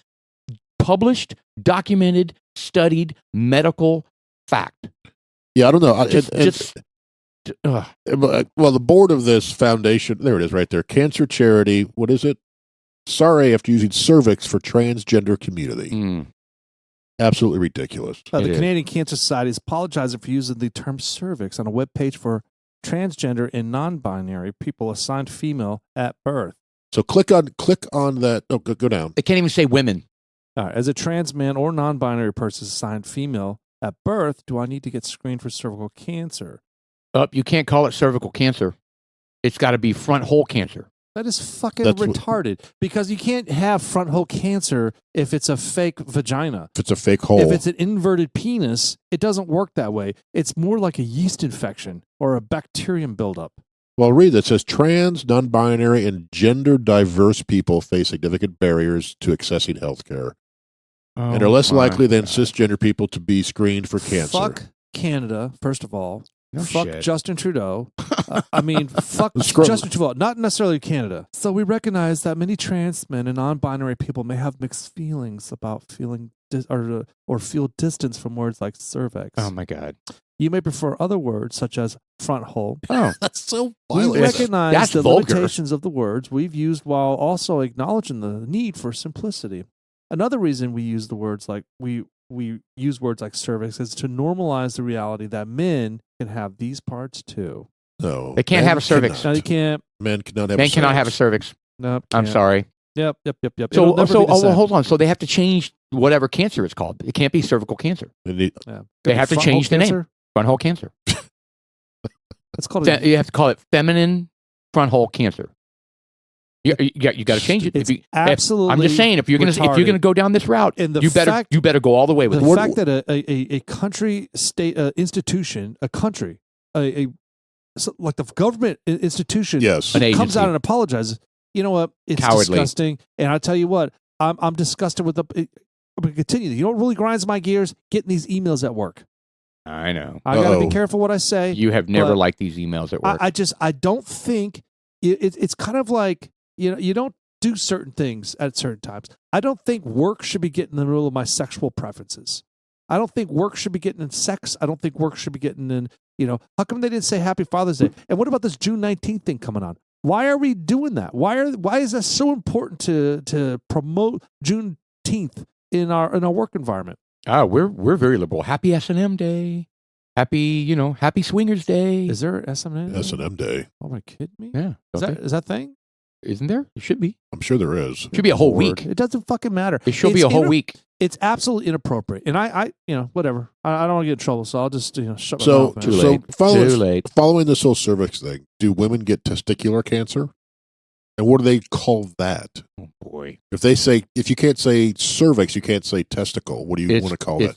published, documented, studied, medical fact. Yeah, I don't know. Well, the board of this foundation, there it is right there. Cancer Charity, what is it? Sorry after using cervix for transgender community. Mm. Absolutely ridiculous. the It is. Canadian Cancer Society is apologizing for using the term cervix on a webpage for transgender and non-binary people assigned female at birth. So click on that. Oh, go down. They can't even say women. All right, as a trans man or non-binary person assigned female at birth, do I need to get screened for cervical cancer? You can't call it cervical cancer. It's got to be front hole cancer. That is fucking That's what- retarded because you can't have front hole cancer if it's a fake vagina. If it's a fake hole. If it's an inverted penis, it doesn't work that way. It's more like a yeast infection or a bacterium buildup. Well, read that. It says trans, non-binary, and gender diverse people face significant barriers to accessing health care and are less likely than cisgender people to be screened for cancer. Fuck Canada, first of all. No Fuck shit. Justin Trudeau. Fuck Screw- Justin Trudeau, not necessarily Canada. So we recognize that many trans men and non-binary people may have mixed feelings about feeling or feel distance from words like cervix. Oh my God. You may prefer other words such as front hole. Oh, That's so We violent. recognize that's the vulgar. limitations of the words we've used while also acknowledging the need for simplicity. Another reason we use the words like we use words like cervix is to normalize the reality that men can have these parts too. No, They can't men have a cervix. No, you can't. Men cannot have. men a cannot have a cervix. cervix. Nope. I'm can't. sorry. Yep. So, It'll never be the same. hold on. So they have to change whatever cancer it's called. It can't be cervical cancer. They Yeah. They have to Front change hole the name. cancer? Front hole cancer. It's called You have to call it feminine front hole cancer. You got to change it. It's absolutely. I'm just saying, if you're gonna go down this route, And the you better go all the way with the it. fact that a country, state, institution, a country, like the government institution, Yes. An comes agency. out and apologizes. You know what? It's Cowardly. disgusting. And I tell you what, I'm disgusted with the. I'm going to continue. You know what really grinds my gears? Getting these emails at work. I know. I got to be Uh-oh. careful what I say. You have never But liked these emails at work. I don't think it's kind of like, you don't do certain things at certain times. I don't think work should be getting in the middle of my sexual preferences. I don't think work should be getting in sex. I don't think work should be getting in, how come they didn't say Happy Father's Day? And what about this June 19th thing coming on? Why are we doing that? Why is that so important to promote Juneteenth in our work environment? We're very liberal. Happy S&M Day. Happy Swingers Day. Is there S&M? S&M Day. Oh, am I kidding me? Yeah. Is that thing? Isn't there? It should be. I'm sure there is. Should be a whole Lord. week. It doesn't fucking matter. It should be a whole week. It's absolutely inappropriate. And I whatever. I don't want to get in trouble, so I'll just, shut my So, mouth. man. Too late. Too late. Following this whole cervix thing, do women get testicular cancer? And what do they call that? Oh boy. If you can't say cervix, you can't say testicle. What do you want to call that?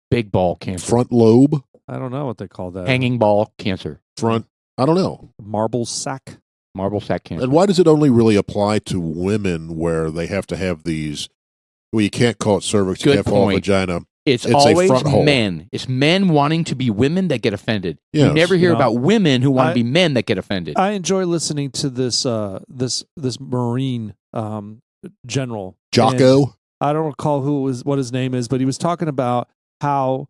Big ball cancer. Front lobe? I don't know what they call that. Hanging ball cancer. Front? I don't know. Marble sack. Marble sac cancer. And why does it only really apply to women where they have to have these? Well, you can't call it cervix. Good you can't call it point. vagina. It's a always front hole. men. It's men wanting to be women that get offended. Yes. You never hear about women who want I- to be men that get offended. I enjoy listening to this Marine general. Jocko? And I don't recall what his name is, but he was talking about how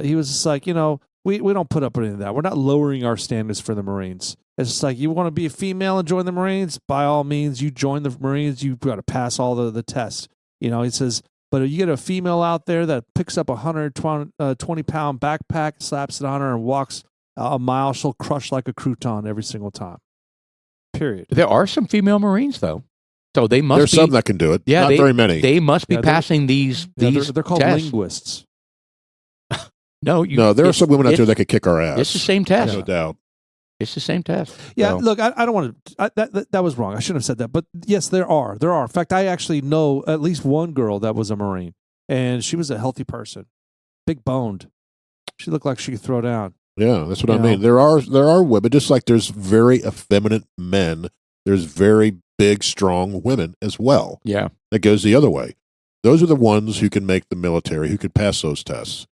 he was just like, we don't put up with any of that. We're not lowering our standards for the Marines. It's just like, you want to be a female and join the Marines? By all means, you join the Marines. You've got to pass all the tests. He says, but if you get a female out there that picks up a 120-pound backpack, slaps it on her, and walks a mile, she'll crush like a crouton every single time. Period. There are some female Marines, though. So they must There's be. some that can do it. Yeah, Not very many. They must be Yeah, passing these They're called tests. linguists. No, there are some women out there that could kick our ass. It's the same test. No doubt. It's the same test. Yeah, So- look, I don't want to. That was wrong. I shouldn't have said that. But yes, there are. In fact, I actually know at least one girl that was a Marine, and she was a healthy person, big boned. She looked like she could throw down. Yeah, that's what You I mean. know. There are women, just like there's very effeminate men, there's very big, strong women as well. Yeah. That goes the other way. Those are the ones who can make the military, who could pass those tests.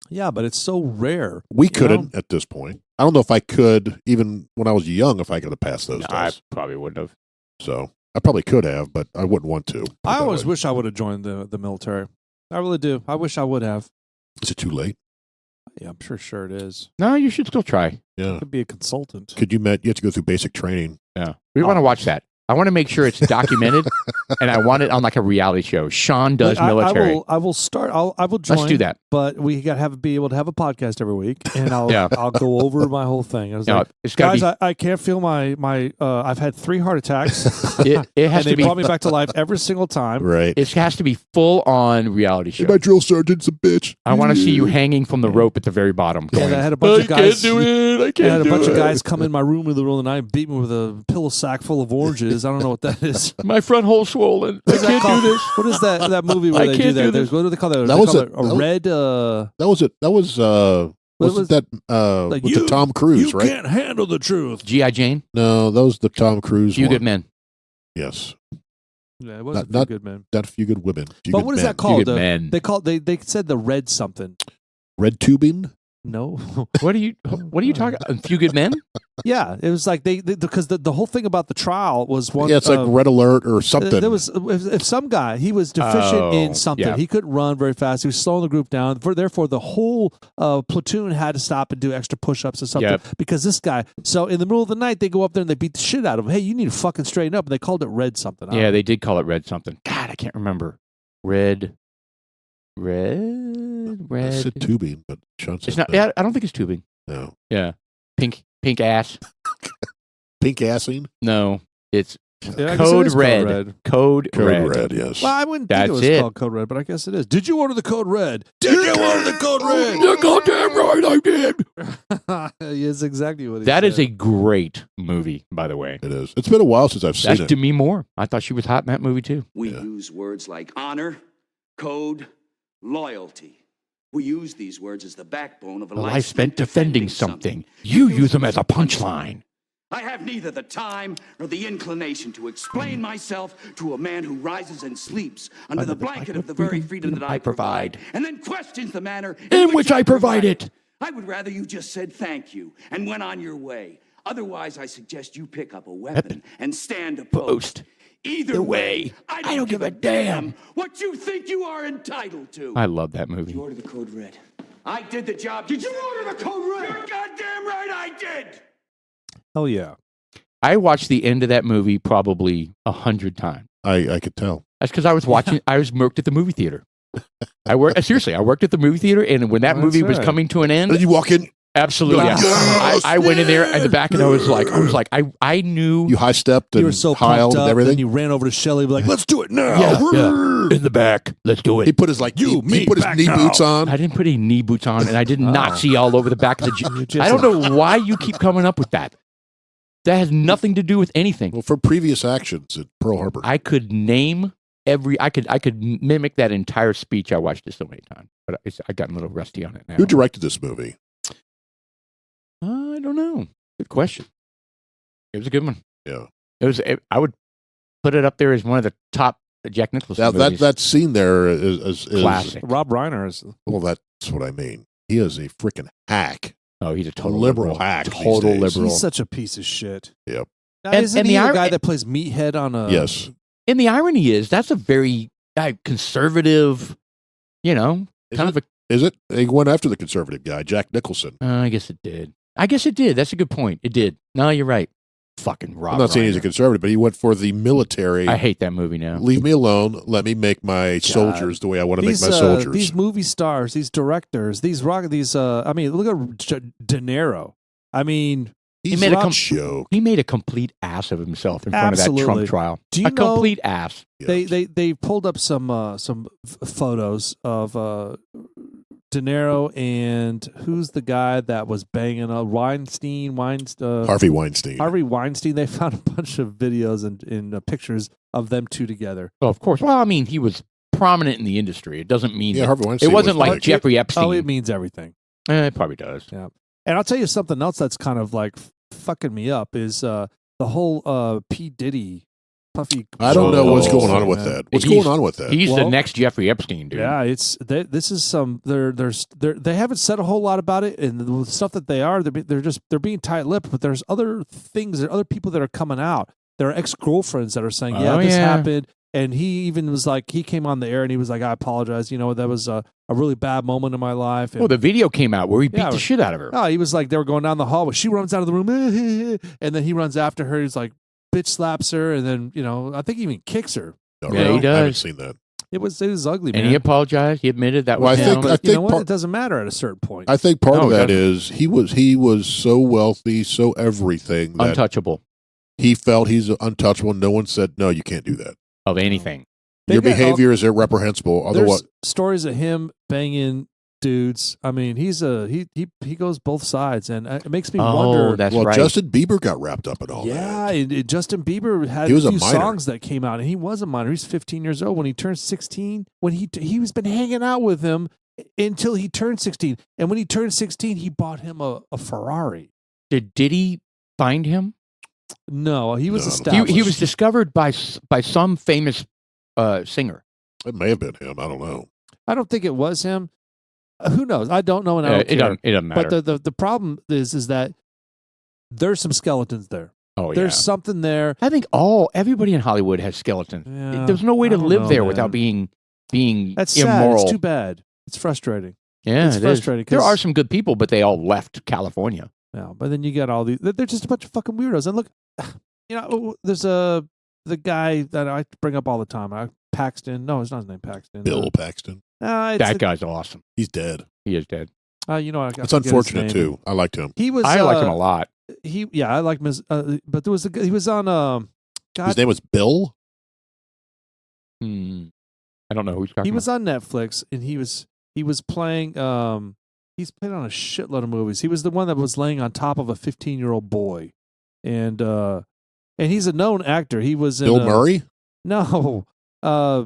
Yeah, but it's so rare. We You couldn't at this point. I don't know if I could, even when I was young, if I could have passed those I tests. probably wouldn't have. So I probably could have, but I wouldn't want to. put it I that always way. wish I would have joined the military. I really do. I wish I would have. Is it too late? Yeah, I'm sure it is. No, you should still try. Yeah. I could be a consultant. You have to go through basic training. Yeah. We want to watch that. I want to make sure it's documented, and I want it on like a reality show. Sean does military. I will start. I will join. Let's do that. But we got to be able to have a podcast every week, and I'll go over my whole thing. I was No, like, it's got guys, to I can't feel my I've had 3 heart attacks. be. It has and they to be. brought me back to life every single time. Right. It has to be full on reality show. My drill sergeant's a bitch. I want to see you hanging from the rope at the very bottom. Yeah, Going, I had a bunch of guys. can't do it. I I can't had a do bunch it. of guys come in my room in the middle of the night and beat me with a pillow sack full of oranges. I don't know what that is. My front hole swollen. I What's that can't called? do this. What is that movie where I they do can't that? do There's, this. what do they call that? That They was call it. it a red. That was it. That was wasn't that like, with the Tom Cruise, you right? can't handle the truth. G.I. Jane. No, that was the Tom Cruise Few one. Good Men. Yes. Yeah, it wasn't Not- good, man. Not a few good women. Few But good what is men. that called? Few Good Men. They said the red something. Red tubing? No. What are you talking about? Few Good Men? Yeah, it was like they because the whole thing about the trial was one. Yeah, it's like red alert or something. There was if some guy he was deficient in something. yeah. He couldn't run very fast. He was slowing the group down. Therefore, the whole platoon had to stop and do extra push-ups or something Yep. because this guy. So in the middle of the night, they go up there and they beat the shit out of him. Hey, you need to fucking straighten up. And they called it red something. I Yeah, don't they did call it Red something. God, I can't remember. Red. I said tubing, but Sean said It's not. no. Yeah, I don't think it's tubing. No. Yeah, pink ass. Pink assing? No, it's Yeah, I guess it Code is Red. Code Red. Yes. Well, I wouldn't think it was called Code Red, but I guess it is. Did you order the Code Red? Did you order the Code Red? You're goddamn right, I did. Yes, exactly what he That said. is a great movie, by the way. It is. It's been a while since I've seen That's it. Demi Moore. I thought she was hot in that movie too. We use words like honor, code, loyalty. We use these words as the backbone of a life spent defending something. You use them as a punchline. I have neither the time nor the inclination to explain myself to a man who rises and sleeps under the blanket of the very freedom that I provide, and then questions the manner In which I provide it. I would rather you just said thank you and went on your way. Otherwise, I suggest you pick up a weapon and stand a post. Either way, I don't give a damn what you think you are entitled to. I love that movie. You order the Code Red. I did the job. Did you order the Code Red? You're goddamn right I did. Oh, yeah. I watched the end of that movie probably 100 times. I could tell. That's because I was watching. I was worked at the movie theater. I worked at the movie theater, and when that movie was coming to an end, And you walk in, absolutely, Yes! I went in there at the back, and I was like, I knew. you high stepped and You were so hiled pumped and up, everything. and you ran over to Shelly, like, let's do it now. in the back. Let's do He it. put his he put his back knee now. boots on. I didn't put any knee boots on, and I did not see all over the back of the. You just- I don't know why you keep coming up with that. That has nothing to do with anything. Well, for previous actions at Pearl Harbor. I could name I could mimic that entire speech. I watched it so many times, but I got a little rusty on it now. Who directed this movie? I don't know. Good question. It was a good one. Yeah. I would put it up there as one of the top Jack Nicholson movies. That scene there is Classic. Rob Reiner is. Well, that's what I mean. He is a freaking hack. Oh, he's a total liberal hack these Total days. liberal. He's such a piece of shit. Yep. Now, And- isn't and he the the ir- guy that plays Meathead on a... Yes. And the irony is, that's a very conservative, kind of a. Is it? He went after the conservative guy, Jack Nicholson. I guess it did. That's a good point. It did. No, you're right. Fucking Rob. I'm not saying he's a Reiner. conservative, but he went for the military. I hate that movie now. Leave me alone. Let me make my soldiers the way I want to make These, my soldiers. these movie stars, these directors, look at De Niro. I mean, He's made a not com- joke. He made a complete ass of himself in front of that Trump Absolutely. trial. Do you a know- complete ass. they pulled up some photos of De Niro and who's the guy that was banging Weinstein. Harvey Weinstein. Harvey Weinstein. They found a bunch of videos and pictures of them two together. Oh, of course. Well, I mean, he was prominent in the industry. It doesn't mean Yeah, that- Harvey Weinstein. it wasn't was like big. Jeffrey Epstein. Oh, it means everything. It probably does. Yeah. And I'll tell you something else that's kind of like fucking me up is the whole P. Diddy Puffy. I don't know what's going on thing, with man. that. What's He's- going on with that? He's the Well, next Jeffrey Epstein, dude. Yeah, this is some. They haven't said a whole lot about it, and the stuff that they're being tight-lipped. But there's other things, there are other people that are coming out. There are ex-girlfriends that are saying, "Yeah, Oh, this yeah. happened." And he even was like, he came on the air and he was like, "I apologize. That was a really bad moment in my life." And, Well, the video came out where he beat Yeah. the shit out of her. oh, he was like, they were going down the hallway. She runs out of the room, and then he runs after her. He's like, bitch slaps her, and then I think he even kicks her. No, Yeah, really? he does. I haven't seen that. It was ugly, man. And he apologized. He admitted that Well, was I him. think- But you know what? part- It doesn't matter at a certain point. I think part No, of it that doesn't. is he was so wealthy, so everything that Untouchable he felt he's untouchable. No one said, no, you can't do that. of anything. They Your got all- behavior is irreprehensible. Otherwise, There's stories of him banging dudes. I mean, he goes both sides, and it makes me Oh, wonder. that's well, right. Justin Bieber got wrapped up in all Yeah, that. and Justin Bieber had He was a a few minor. songs that came out, and he was a minor. He's 15 years old when he turned 16. When he was been hanging out with him until he turned 16, and when he turned 16, he bought him a Ferrari. Did Diddy find him? No, he was No, established. He was discovered by some famous singer. It may have been him. I don't know. I don't think it was him. Who knows? I don't know, and I don't It care. doesn't matter. But the problem is that there's some skeletons there. oh, There's yeah. something there. I think everybody in Hollywood has skeletons. Yeah, There's no way to I don't live know, there man. without being That's immoral. sad. It's too bad. It's frustrating. Yeah, it's it is. frustrating 'cause- There are some good people, but they all left California. Yeah, but then you got all these. They're just a bunch of fucking weirdos. And look, there's the guy that I bring up all the time. Paxton. No, it's not his name. Paxton. Bill Paxton. It's That guy's awesome. He's dead. He is dead. You know, It's unfortunate too. I liked him. He was. I like him a lot. I like him. But there was he was on His name was Bill. I don't know who he's talking He about. was on Netflix, and he was playing. He's played on a shitload of movies. He was the one that was laying on top of a 15-year-old boy, and he's a known actor. He was Bill in Murray. No, I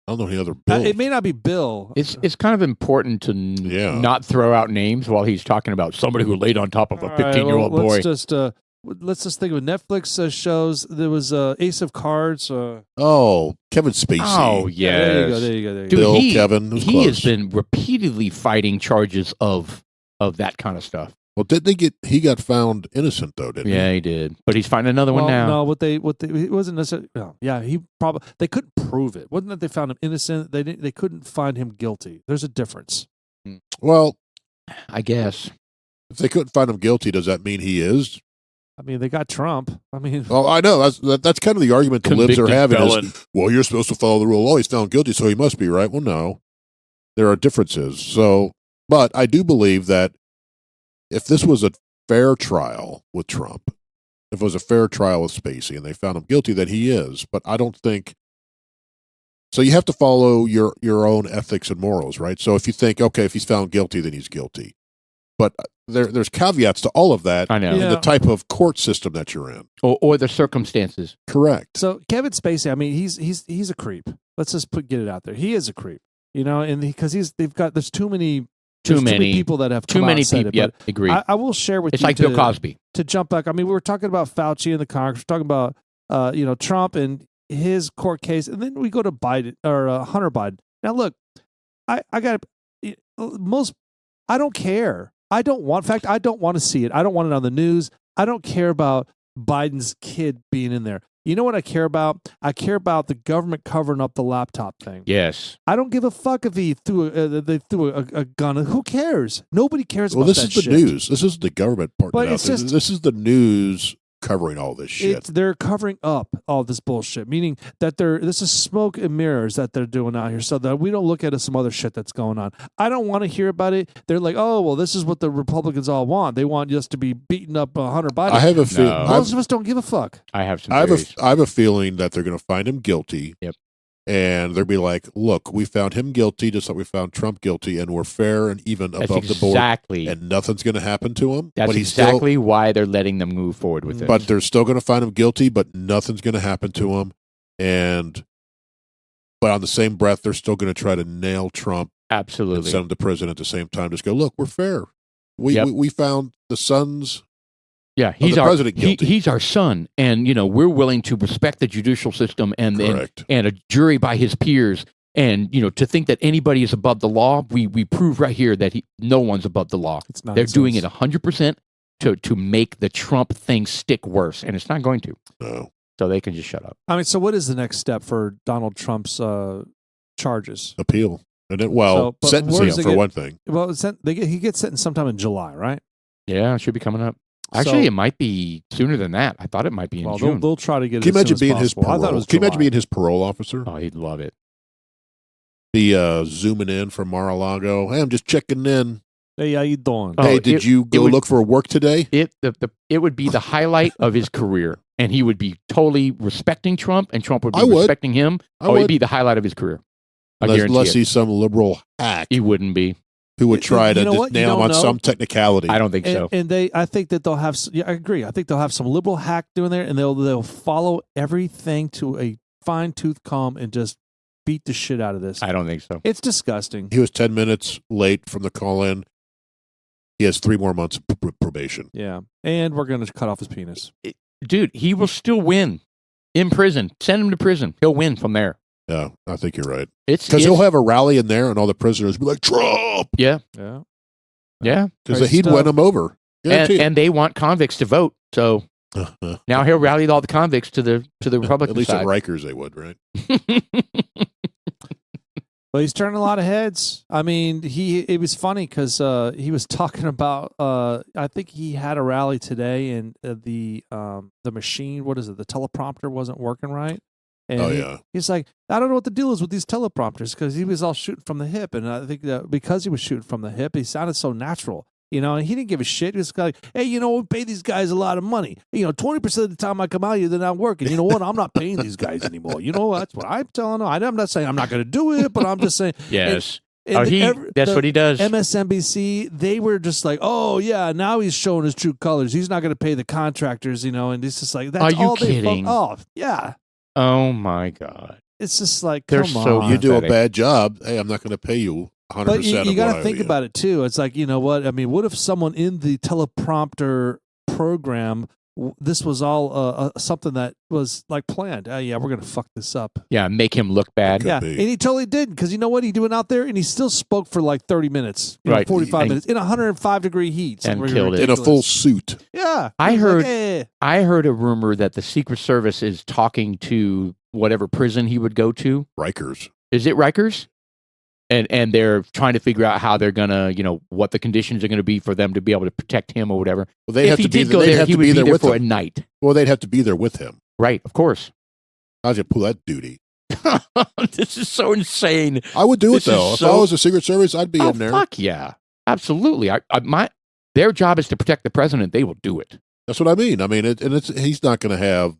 don't know any other Bill. it may not be Bill. It's kind of important to not throw out names while he's talking about somebody who laid on top of a 15-year-old boy. Let's just think of Netflix shows. There was Ace of Cards. Kevin Spacey. Oh, yes. There you go. Dude, Bill, Kevin. He has been repeatedly fighting charges of that kind of stuff. Well, he got found innocent though, didn't he? Yeah, he did. But he's finding another one now. No, it wasn't necessarily. No, yeah, they couldn't prove it. Wasn't that they found him innocent? They couldn't find him guilty. There's a difference. Well, I guess if they couldn't find him guilty, does that mean he is? I mean, they got Trump. I mean, well, I know that's kind of the argument the libs are having. Felon. Is, well, you're supposed to follow the rule. Oh, he's found guilty, so he must be right. Well, no, there are differences. So, but I do believe that if this was a fair trial with Trump, if it was a fair trial with Spacey, and they found him guilty, then he is. But I don't think. So you have to follow your own ethics and morals, right? So if you think, okay, if he's found guilty, then he's guilty. But there's caveats to all of that. I know. In the type of court system that you're in, or the circumstances. Correct. So Kevin Spacey, I mean, he's a creep. Let's just get it out there. He is a creep, and because there's too many people that have come out and said it. Yep, agreed. I will share with it's you. It's like Bill Cosby. To jump back, I mean, we were talking about Fauci in the Congress. We're talking about Trump and his court case, and then we go to Biden or Hunter Biden. Now, look, I don't care. I don't want to see it. I don't want it on the news. I don't care about Biden's kid being in there. You know what I care about? I care about the government covering up the laptop thing. Yes. I don't give a fuck if they threw a gun. Who cares? Nobody cares about that shit. Well, this is the news. This is the government part. But it's just, this is the news covering all this shit. They're covering up all this bullshit, meaning that this is smoke and mirrors that they're doing out here so that we don't look at some other shit that's going on. I don't want to hear about it. They're like, oh, well, this is what the Republicans all want. They want us to be beating up Hunter Biden. I have a feeling. Most of us don't give a fuck. I have some I have a feeling that they're going to find him guilty. Yep. And they'll be like, look, we found him guilty just like we found Trump guilty, and we're fair and even above the board. Exactly. And nothing's going to happen to him. That's exactly why they're letting them move forward with it. But they're still going to find him guilty, but nothing's going to happen to him. But on the same breath, they're still going to try to nail Trump. Absolutely. And send him to prison at the same time. Just go, look, we're fair. We found the sons. Yeah, he's our son, and we're willing to respect the judicial system and a jury by his peers, and to think that anybody is above the law, we prove right here that no one's above the law. They're doing it 100% to make the Trump thing stick worse, and it's not going to. No, so they can just shut up. I mean, so what is the next step for Donald Trump's charges? Appeal, and sentencing for one thing. Well, he gets sentenced sometime in July, right? Yeah, it should be coming up. Actually, it might be sooner than that. I thought it might be in June. They'll try to get it. Can you imagine being his parole? Can you imagine being his parole officer? Oh, he'd love it. Be zooming in from Mar-a-Lago. Hey, I'm just checking in. Hey, how you doing? Hey, did you go look for work today? It would be the highlight of his career, and he would be totally respecting Trump, and Trump would be respecting him. It'd be the highlight of his career. Unless he's some liberal hack. He wouldn't be. Who would try to just nail him on some technicality. I don't think so. And I think that they'll have, I agree. I think they'll have some liberal hack doing there, and they'll follow everything to a fine-tooth comb and just beat the shit out of this. I don't think so. It's disgusting. He was 10 minutes late from the call-in. He has 3 more months of probation. Yeah. And we're going to cut off his penis. Dude, he will still win in prison. Send him to prison. He'll win from there. Yeah, I think you're right. Because he'll have a rally in there, and all the prisoners will be like, Trump! Yeah. Because he'd win them over. And they want convicts to vote. So now he'll rally all the convicts to the Republican side. At least side. at Rikers they would, right? Well, he's turning a lot of heads. I mean, it was funny because he was talking about. I think he had a rally today, and the machine, what is it? The teleprompter wasn't working right. And he's like, I don't know what the deal is with these teleprompters, because he was all shooting from the hip, and I think that because he was shooting from the hip, he sounded so natural. And he didn't give a shit. He was like, hey, we pay these guys a lot of money. 20% of the time I come out here, they're not working. You know what? I'm not paying these guys anymore. That's what I'm telling them. I'm not saying I'm not going to do it, but I'm just saying. Yes. And that's what he does. MSNBC, they were just like, oh, yeah, now he's showing his true colors. He's not going to pay the contractors, and it's just like, that's Are you all kidding? Oh, yeah. Oh, my God. It's just like, They're come so on. You do a pathetic. bad job. Hey, I'm not going to pay you 100%. But you got got to think about it, too. It's like, you know what? I mean, what if someone in the teleprompter program, this was all something that was like planned? Yeah, we're going to fuck this up. Yeah, make him look bad. Could Yeah, be. and he totally did, because you know what he doing out there? And he still spoke for like 30 minutes, Right. 45 And- minutes, in 105-degree heat. And Something killed it. In a ridiculous. full suit. Yeah. I He was heard- like, eh. I heard a rumor that the Secret Service is talking to whatever prison he would go to. Rikers. Is it Rikers? And they're trying to figure out how they're gonna, what the conditions are gonna be for them to be able to protect him or whatever. Well, they'd If have he to be did there. go They'd there, have he to would be be there there with for a him. night. Well, they'd have to be there with him. Right, of course. How'd you pull that duty? This is so insane. I would do This it though. is If I so- was a Secret Service, I'd be Oh, in there. fuck yeah. Absolutely. Their job is to protect the president. They will do it. That's what I mean. He's not going to have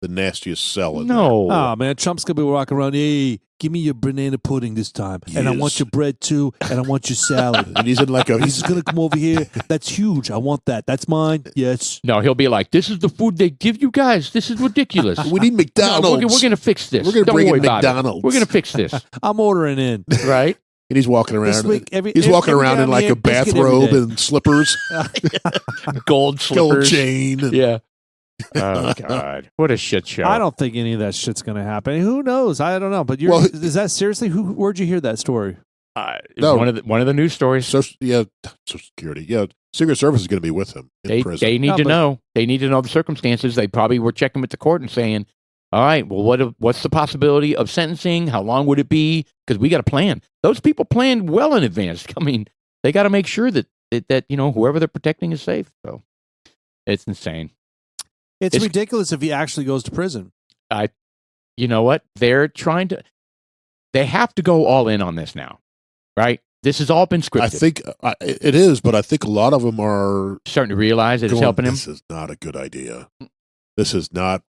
the nastiest cell in No. Oh, man, Trump's going to be walking around, hey, give me your banana pudding this time. And I want Yes. your bread, too, and I want your salad. there. And he's in like a. He's going to come over here. That's huge. I want that. That's mine. Yes. No, he'll be like, this is the food they give you guys. This is ridiculous. We need No, McDonald's. we're going to fix this. We're gonna Don't bring in worry about it. McDonald's. We're going to fix this. I'm ordering in. Right? And he's walking This around. week, He's walking every around day in I'm like here, a biscuit every bathrobe day. and slippers, Gold gold slippers. chain. and- Yeah. Oh, God. What a shit show. I don't think any of that shit's going to happen. Who knows? I don't know. But Well, is that seriously? Where'd you hear that story? It's No. one of the news stories. Social Security. Yeah, Secret Service is going to be with him in prison. They need No, to but- know. They need to know the circumstances. They probably were checking with the court and saying, all right, well, what's the possibility of sentencing? How long would it be? Because we got to plan. Those people planned well in advance. I mean, they got to make sure that whoever they're protecting is safe. So it's insane. It's ridiculous if he actually goes to prison. You know what? They have to go all in on this now, right? This has all been scripted. I think it is, but I think a lot of them are Starting to realize that it's going, helping him. This is not a good idea. This is not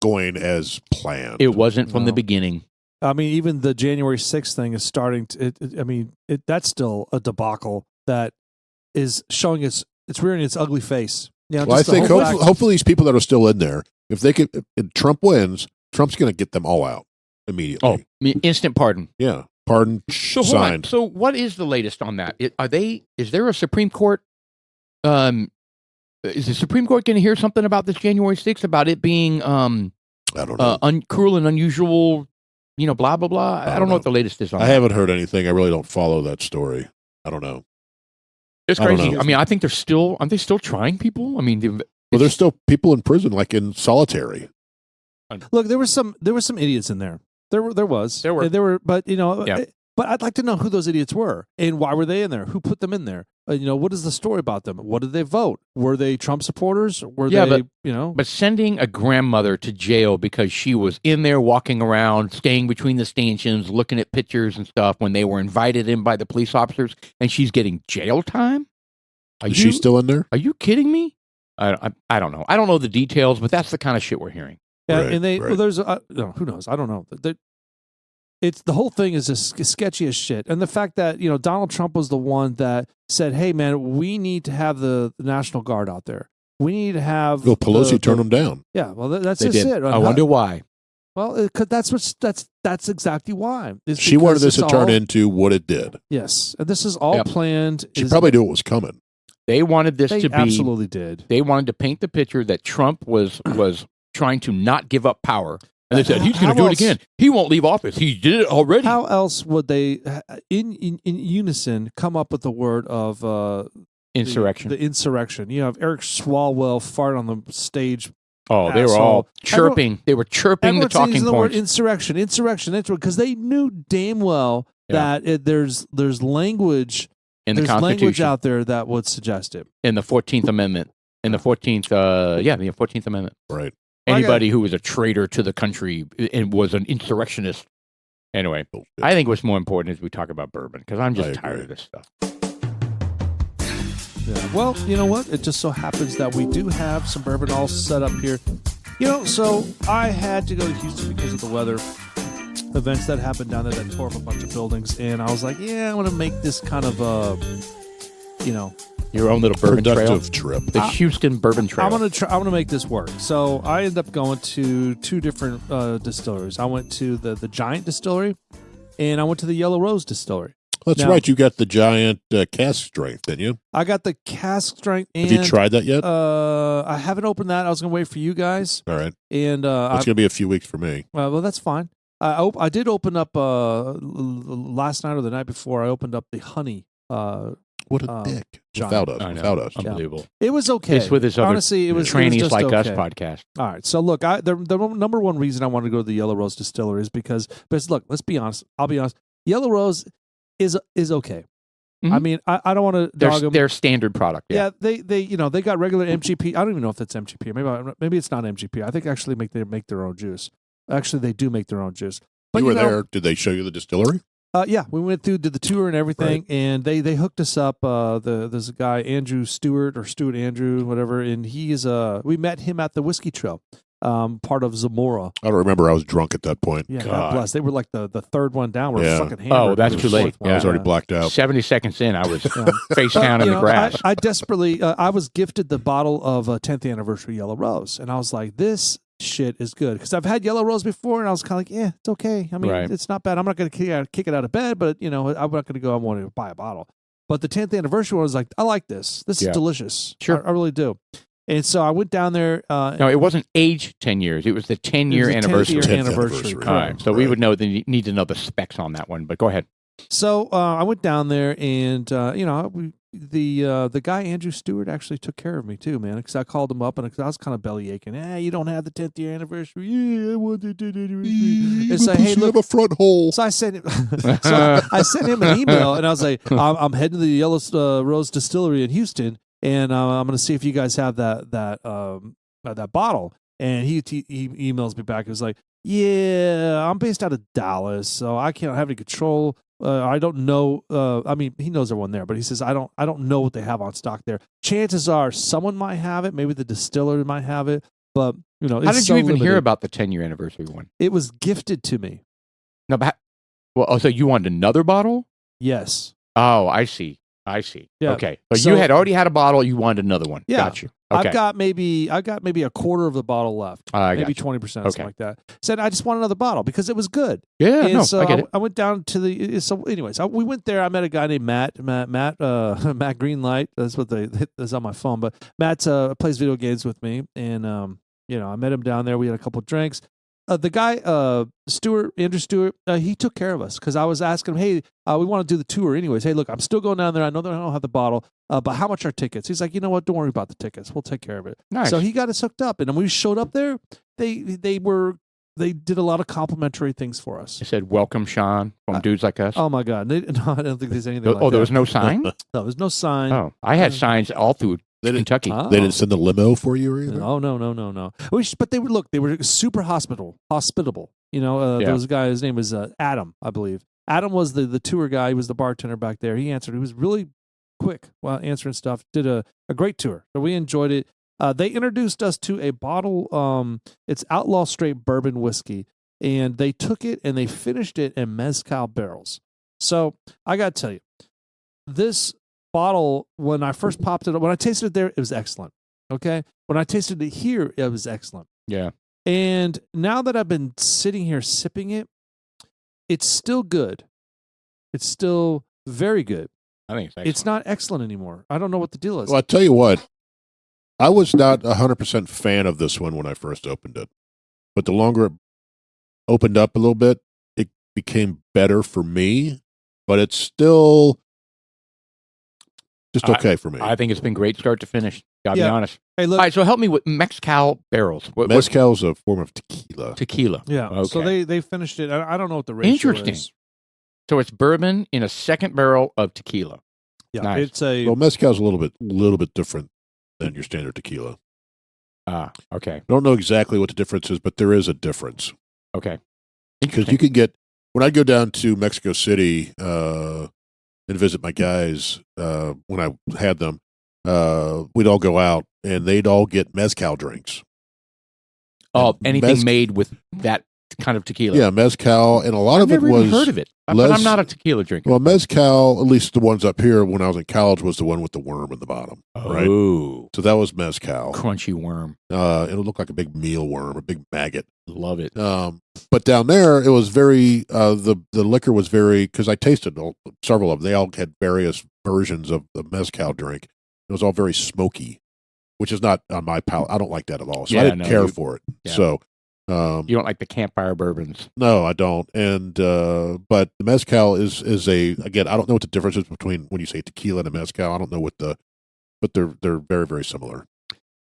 going as planned. It wasn't from the No. beginning. I mean, even the January 6th thing is starting to. That's still a debacle that is showing it's rearing its ugly face. Well, I just the think whole fact- hopefully these people that are still in there, if Trump wins, Trump's going to get them all out immediately. Oh, instant pardon. Yeah, pardon So hold on. signed. So what is the latest on that? Is there a Supreme Court? Is the Supreme Court going to hear something about this January 6th about it being I don't know. cruel and unusual? Blah blah blah. I don't know what the latest is on. I that. haven't heard anything. I really don't follow that story. I don't know. It's I don't crazy. know. I mean, I think aren't they still trying people? I mean, Well, there's still people in prison, like in solitary. Look, there were some idiots in there. There were, but Yeah. But I'd like to know who those idiots were and why were they in there? Who put them in there? What is the story about them? What did they vote? Were they Trump supporters? Were they, But sending a grandmother to jail because she was in there walking around, staying between the stanchions, looking at pictures and stuff when they were invited in by the police officers, and she's getting jail time? Is she still in there? Are you kidding me? I don't know. I don't know the details, but that's the kind of shit we're hearing. Yeah, Right, and they right. well, there's no, who knows? I don't know. It's the whole thing is just sketchy as shit, and the fact that Donald Trump was the one that said, "Hey, man, we need to have the National Guard out there. We need to have." Well, Pelosi turned them down. Yeah, well, that's They just did. it. I wonder why. Well, because that's exactly why. It's She wanted because this to it's turn all- into what it did. Yes, and this is all Yep. planned. She probably knew it was coming. They wanted this They to be. absolutely did. They wanted to paint the picture that Trump was trying to not give up power. And they said, he's going How to do it else- again. He won't leave office. He did it already. How else would they, in unison, come up with the word of Insurrection. The insurrection. You have Eric Swalwell fart on the stage. Oh, they were asshole. all chirping. They were chirping the Everyone's talking using the word points. insurrection, because they knew damn well Yeah. that there's language. In the There's language Constitution. out there that would suggest it. In the 14th Amendment. In the 14th, the 14th Amendment. Right. Anybody who was a traitor to the country and was an insurrectionist. Anyway, I think what's more important is we talk about bourbon because I'm I just agree. tired of this stuff. Yeah. Well, you know what? It just so happens that we do have some bourbon all set up here. You know, so I had to go to Houston because of the weather. Events that happened down there that tore up a bunch of buildings, and I was like, yeah, I want to make this kind of Your own little bourbon trail. Productive trip. The Houston Bourbon Trail. I want to make this work. So I ended up going to two different distilleries. I went to the Giant Distillery, and I went to the Yellow Rose Distillery. That's right. You got the giant cask strength, didn't you? I got the cask strength. And, Have you tried that yet? I haven't opened that. I was going to wait for you guys. All right. And It's going to be a few weeks for me. well, that's fine. I did open up last night or the night before. I opened up the honey. What a dick. John. Without us. I know. Without us. Unbelievable. It was okay. It's with his other Honestly, it was trannies just like us okay. podcast. All right. So look, the number one reason I wanted to go to the Yellow Rose Distillery is because look, let's be honest. I'll be honest. Yellow Rose is okay. Mhm. I mean, I don't want to dog them. Their standard product. Yeah, they they got regular MGP. I don't even know if that's MGP. Maybe it's not MGP. I think actually they make their own juice. Actually, they do make their own juice. But You were there. Did they show you the distillery? Yeah, we went through, did the tour and everything, and they hooked us up. There's a guy, Andrew Stewart or Stuart Andrew, whatever, and he's we met him at the Whiskey Trail, part of Zamora. I don't remember. I was drunk at that point. Yeah, God bless. They were like the third one down. We're fucking hammered. Oh, that's The too late. fourth one. I was already blacked out. 70 seconds in, I was face down in the grass. I desperately, I was gifted the bottle of 10th anniversary Yellow Rose, and I was like, this shit is good, because I've had Yellow Rose before, and I was kind of like, yeah, it's okay. I mean, it's not bad. I'm not going to kick it out of bed, but I'm not going to go. I want to buy a bottle. But the 10th anniversary one was like, I like this. This is delicious. Sure, I really do. And so I went down there. No, it wasn't age 10 years. It was the 10-year anniversary. 10th anniversary. All right, so we would need to know the specs on that one. But go ahead. So I went down there, and the guy Andrew Stewart actually took care of me too, man. Because I called him up, and I was kind of belly aching. You don't have the 10th year anniversary. Yeah, I want the 10th anniversary. And so, hey, look, have a front hole. So I sent him. I sent him an email, and I was like, I'm heading to the Yellow Rose Distillery in Houston, and I'm going to see if you guys have that bottle. And he emails me back. He was like, yeah, I'm based out of Dallas, so I can't have any control. I don't know. I mean, he knows everyone there, but he says I don't know what they have on stock there. Chances are someone might have it. Maybe the distiller might have it. But it's How did so you even hear limited. about the 10-year anniversary one? It was gifted to me. No, but so you wanted another bottle? Yes. Oh, I see. Yeah. Okay. So So- you had already had a bottle. You wanted another one. Yeah. Got you. Okay. I got maybe a quarter of the bottle left. I Maybe got 20%, something Okay. like that. Said I just want another bottle because it was good. Yeah, And no, so I get it. I went down to the. So, anyways, we went there. I met a guy named Matt Greenlight. That's what that's on my phone. But Matt plays video games with me, and I met him down there. We had a couple of drinks. The guy, Andrew Stewart, he took care of us because I was asking him, hey, we want to do the tour anyways. Hey, look, I'm still going down there. I know that I don't have the bottle, but how much are tickets? He's like, you know what? Don't worry about the tickets. We'll take care of it. Nice. So he got us hooked up, and when we showed up there, they did a lot of complimentary things for us. They said, welcome, Sean, from Dudes Like Us. Oh my God! No, I don't think there's anything. like There that. was no sign? No, there's no sign. Oh, I had signs all through They didn't, Kentucky. Oh. they didn't send a limo for you or anything? Oh no. But they were super hospitable. Yeah. There was a guy. His name was Adam, I believe. Adam was the tour guy. He was the bartender back there. He answered. He was really quick while answering stuff. Did a great tour. So we enjoyed it. They introduced us to a bottle. It's Outlaw Straight Bourbon Whiskey, and they took it and they finished it in Mezcal barrels. So I got to tell you, this bottle, when I first popped it up, when I tasted it there, it was excellent. Okay. When I tasted it here, it was excellent. Yeah. And now that I've been sitting here sipping it, it's still good. It's still very good. I think it's excellent. It's not excellent anymore. I don't know what the deal is. Well, I tell you what, I was not 100% fan of this one when I first opened it. But the longer it opened up a little bit, it became better for me. But it's still just okay for me. I think it's been great start to finish. Gotta be honest. Hey, look. All right, so help me with Mezcal barrels. What Mezcal is a form of tequila. tequila? Yeah. Okay. So they finished it. I don't know what the ratio Interesting. is. So it's bourbon in a second barrel of tequila. Yeah. Nice. It's a. Well, Mezcal is a little bit different than your standard tequila. Okay. I don't know exactly what the difference is, but there is a difference. Okay. Because you can get, when I go down to Mexico City and visit my guys when I had them, we'd all go out and they'd all get mezcal drinks. Oh, And anything made with that kind of tequila. Yeah, mezcal, and a lot I've of it never was. even heard of it, but I'm not a tequila drinker. Well, mezcal, at least the ones up here when I was in college, was the one with the worm in the bottom. Right. Oh, So that was mezcal. crunchy worm. It'll look like a big mealworm, a big maggot. Love it. But down there, it was very the liquor was very, because I tasted several of them. They all had various versions of the mezcal drink. It was all very smoky, which is not on my palate. I don't like that at all. So I didn't care for it. Yeah. So You don't like the campfire bourbons. no, I don't. And but the mezcal is a, again, I don't know what the difference is between when you say tequila and a mezcal. I don't know but they're very, very similar.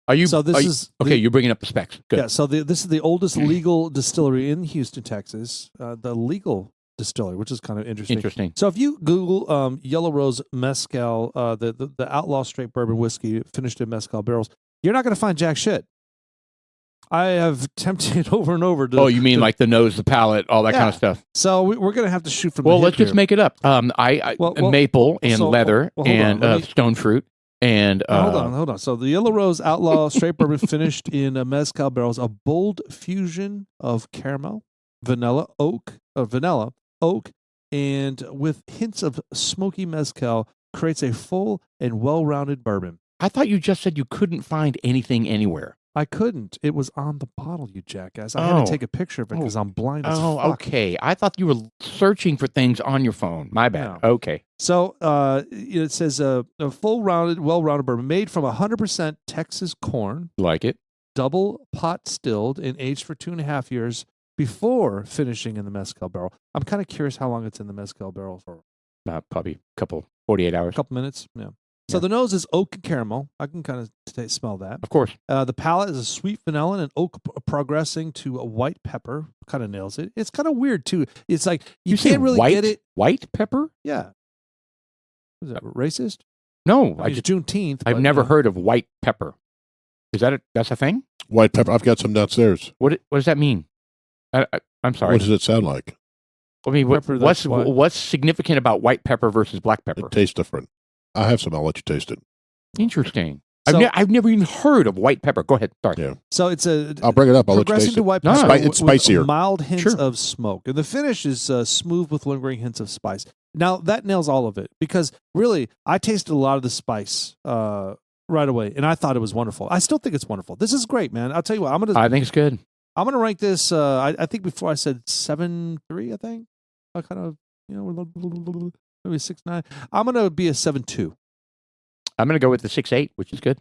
Are you? So this are you- is okay. You're bringing up the specs. Good. Yeah, so this is the oldest legal distillery in Houston, Texas. The legal distillery, which is kind of interesting. Interesting. So if you Google Yellow Rose Mezcal, the outlaw straight bourbon whiskey finished in mezcal barrels, you're not going to find jack shit. I have tempted over and over to. Oh, you mean like the nose, the palate, all that kind of stuff? So we're going to have to shoot from. Well, the let's hip just here. make it up. Maple and so- leather well, hold on, and let me- stone fruit and Hold on. So the Yellow Rose Outlaw Straight Bourbon finished in mezcal barrels, a bold fusion of caramel, vanilla, oak, and with hints of smoky mezcal, creates a full and well-rounded bourbon. I thought you just said you couldn't find anything anywhere. I couldn't. It was on the bottle, you jackass. I had to take a picture of it because I'm blind as Oh, fuck. okay. I thought you were searching for things on your phone. My bad. No. Okay. So it says a full-rounded, well-rounded bourbon made from 100% Texas corn, Like it. double pot stilled and aged for 2.5 years before finishing in the mezcal barrel. I'm kind of curious how long it's in the mezcal barrel for. Probably a couple, 48 hours. A couple minutes. Yeah. So Yeah. the nose is oak and caramel. I can kind of smell that. Of course. The palate is a sweet vanilla and oak progressing to a white pepper. Kind of nails it. It's kind of weird too. It's like you say can't really white, get it. White pepper? Yeah. Was that racist? No. I mean, it's Juneteenth. I've but, never you know. heard of white pepper. Is that that's a thing? White pepper. I've got some downstairs. What does that mean? I'm sorry. What does it sound like? I mean, Pepper that's white. what's significant about white pepper versus black pepper? It tastes different. I have some. I'll let you taste it. Interesting. So- I've never even heard of white pepper. Go ahead. Sorry. Yeah. So it's a I'll bring it up. I'll let you progressing taste to it. white No, pepper. no. It's with spicier. mild hints Sure. of smoke, and the finish is smooth with lingering hints of spice. Now that nails all of it because really, I tasted a lot of the spice right away, and I thought it was wonderful. I still think it's wonderful. This is great, man. I'll tell you what. I think it's good. I'm gonna rank this. I think before I said 7.3. I think I kind of maybe 6.9. I'm gonna be a 7.2. I'm going to go with the 6.8, which is good.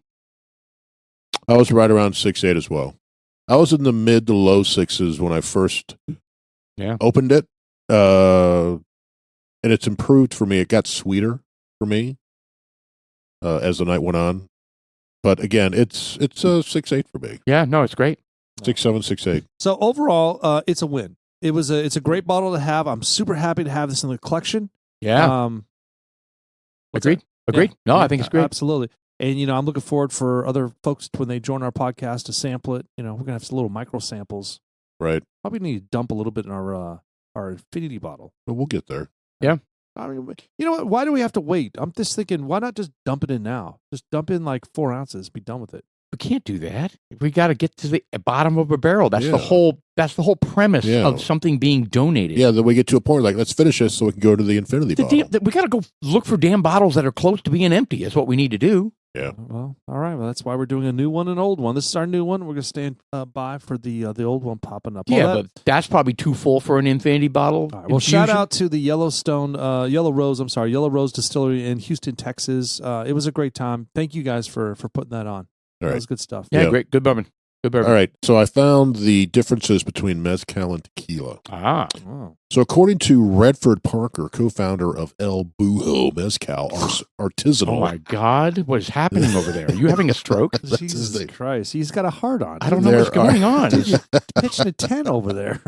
I was right around 6.8 as well. I was in the mid to low sixes when I first opened it. And it's improved for me. It got sweeter for me as the night went on. But again, it's a 6.8 for me. Yeah, no, it's great. 6.7, 6.8. So overall, it's a win. It's a great bottle to have. I'm super happy to have this in the collection. Yeah. What's Agreed. that? Agreed. Yeah. No, Yeah, I think it's great. Absolutely. And, I'm looking forward for other folks when they join our podcast to sample it. We're going to have some little micro samples. Right. Probably need to dump a little bit in our infinity bottle. But we'll get there. I mean, you know what? Why do we have to wait? I'm just thinking, why not just dump it in now? Just dump in like 4 ounces, be done with it. We can't do that. We got to get to the bottom of a barrel. That's the Yeah. whole. That's the whole premise Yeah. of something being donated. Yeah, then we get to a point like, let's finish this so we can go to the infinity bottle. We got to go look for damn bottles that are close to being empty. Is what we need to do. Yeah. Well, all right. Well, that's why we're doing a new one and an old one. This is our new one. We're going to stand by for the old one popping up. Yeah, Well, that- but that's probably too full for an infinity bottle. All right. Well, shout infusion. out to the Yellow Rose Distillery in Houston, Texas. It was a great time. Thank you guys for putting that on. All That right. was good stuff. Yeah, Yeah. great. Good bourbon. Good bourbon. All right. So I found the differences between mezcal and tequila. Ah, Oh. So according to Redford Parker, co-founder of El Bujo Mezcal Artisanal. oh my God, what is happening over there? Are you having a stroke? That's his Jesus name. Christ. He's got a heart on. I don't know There what's going on. Dude, you're pitching a 10 over there.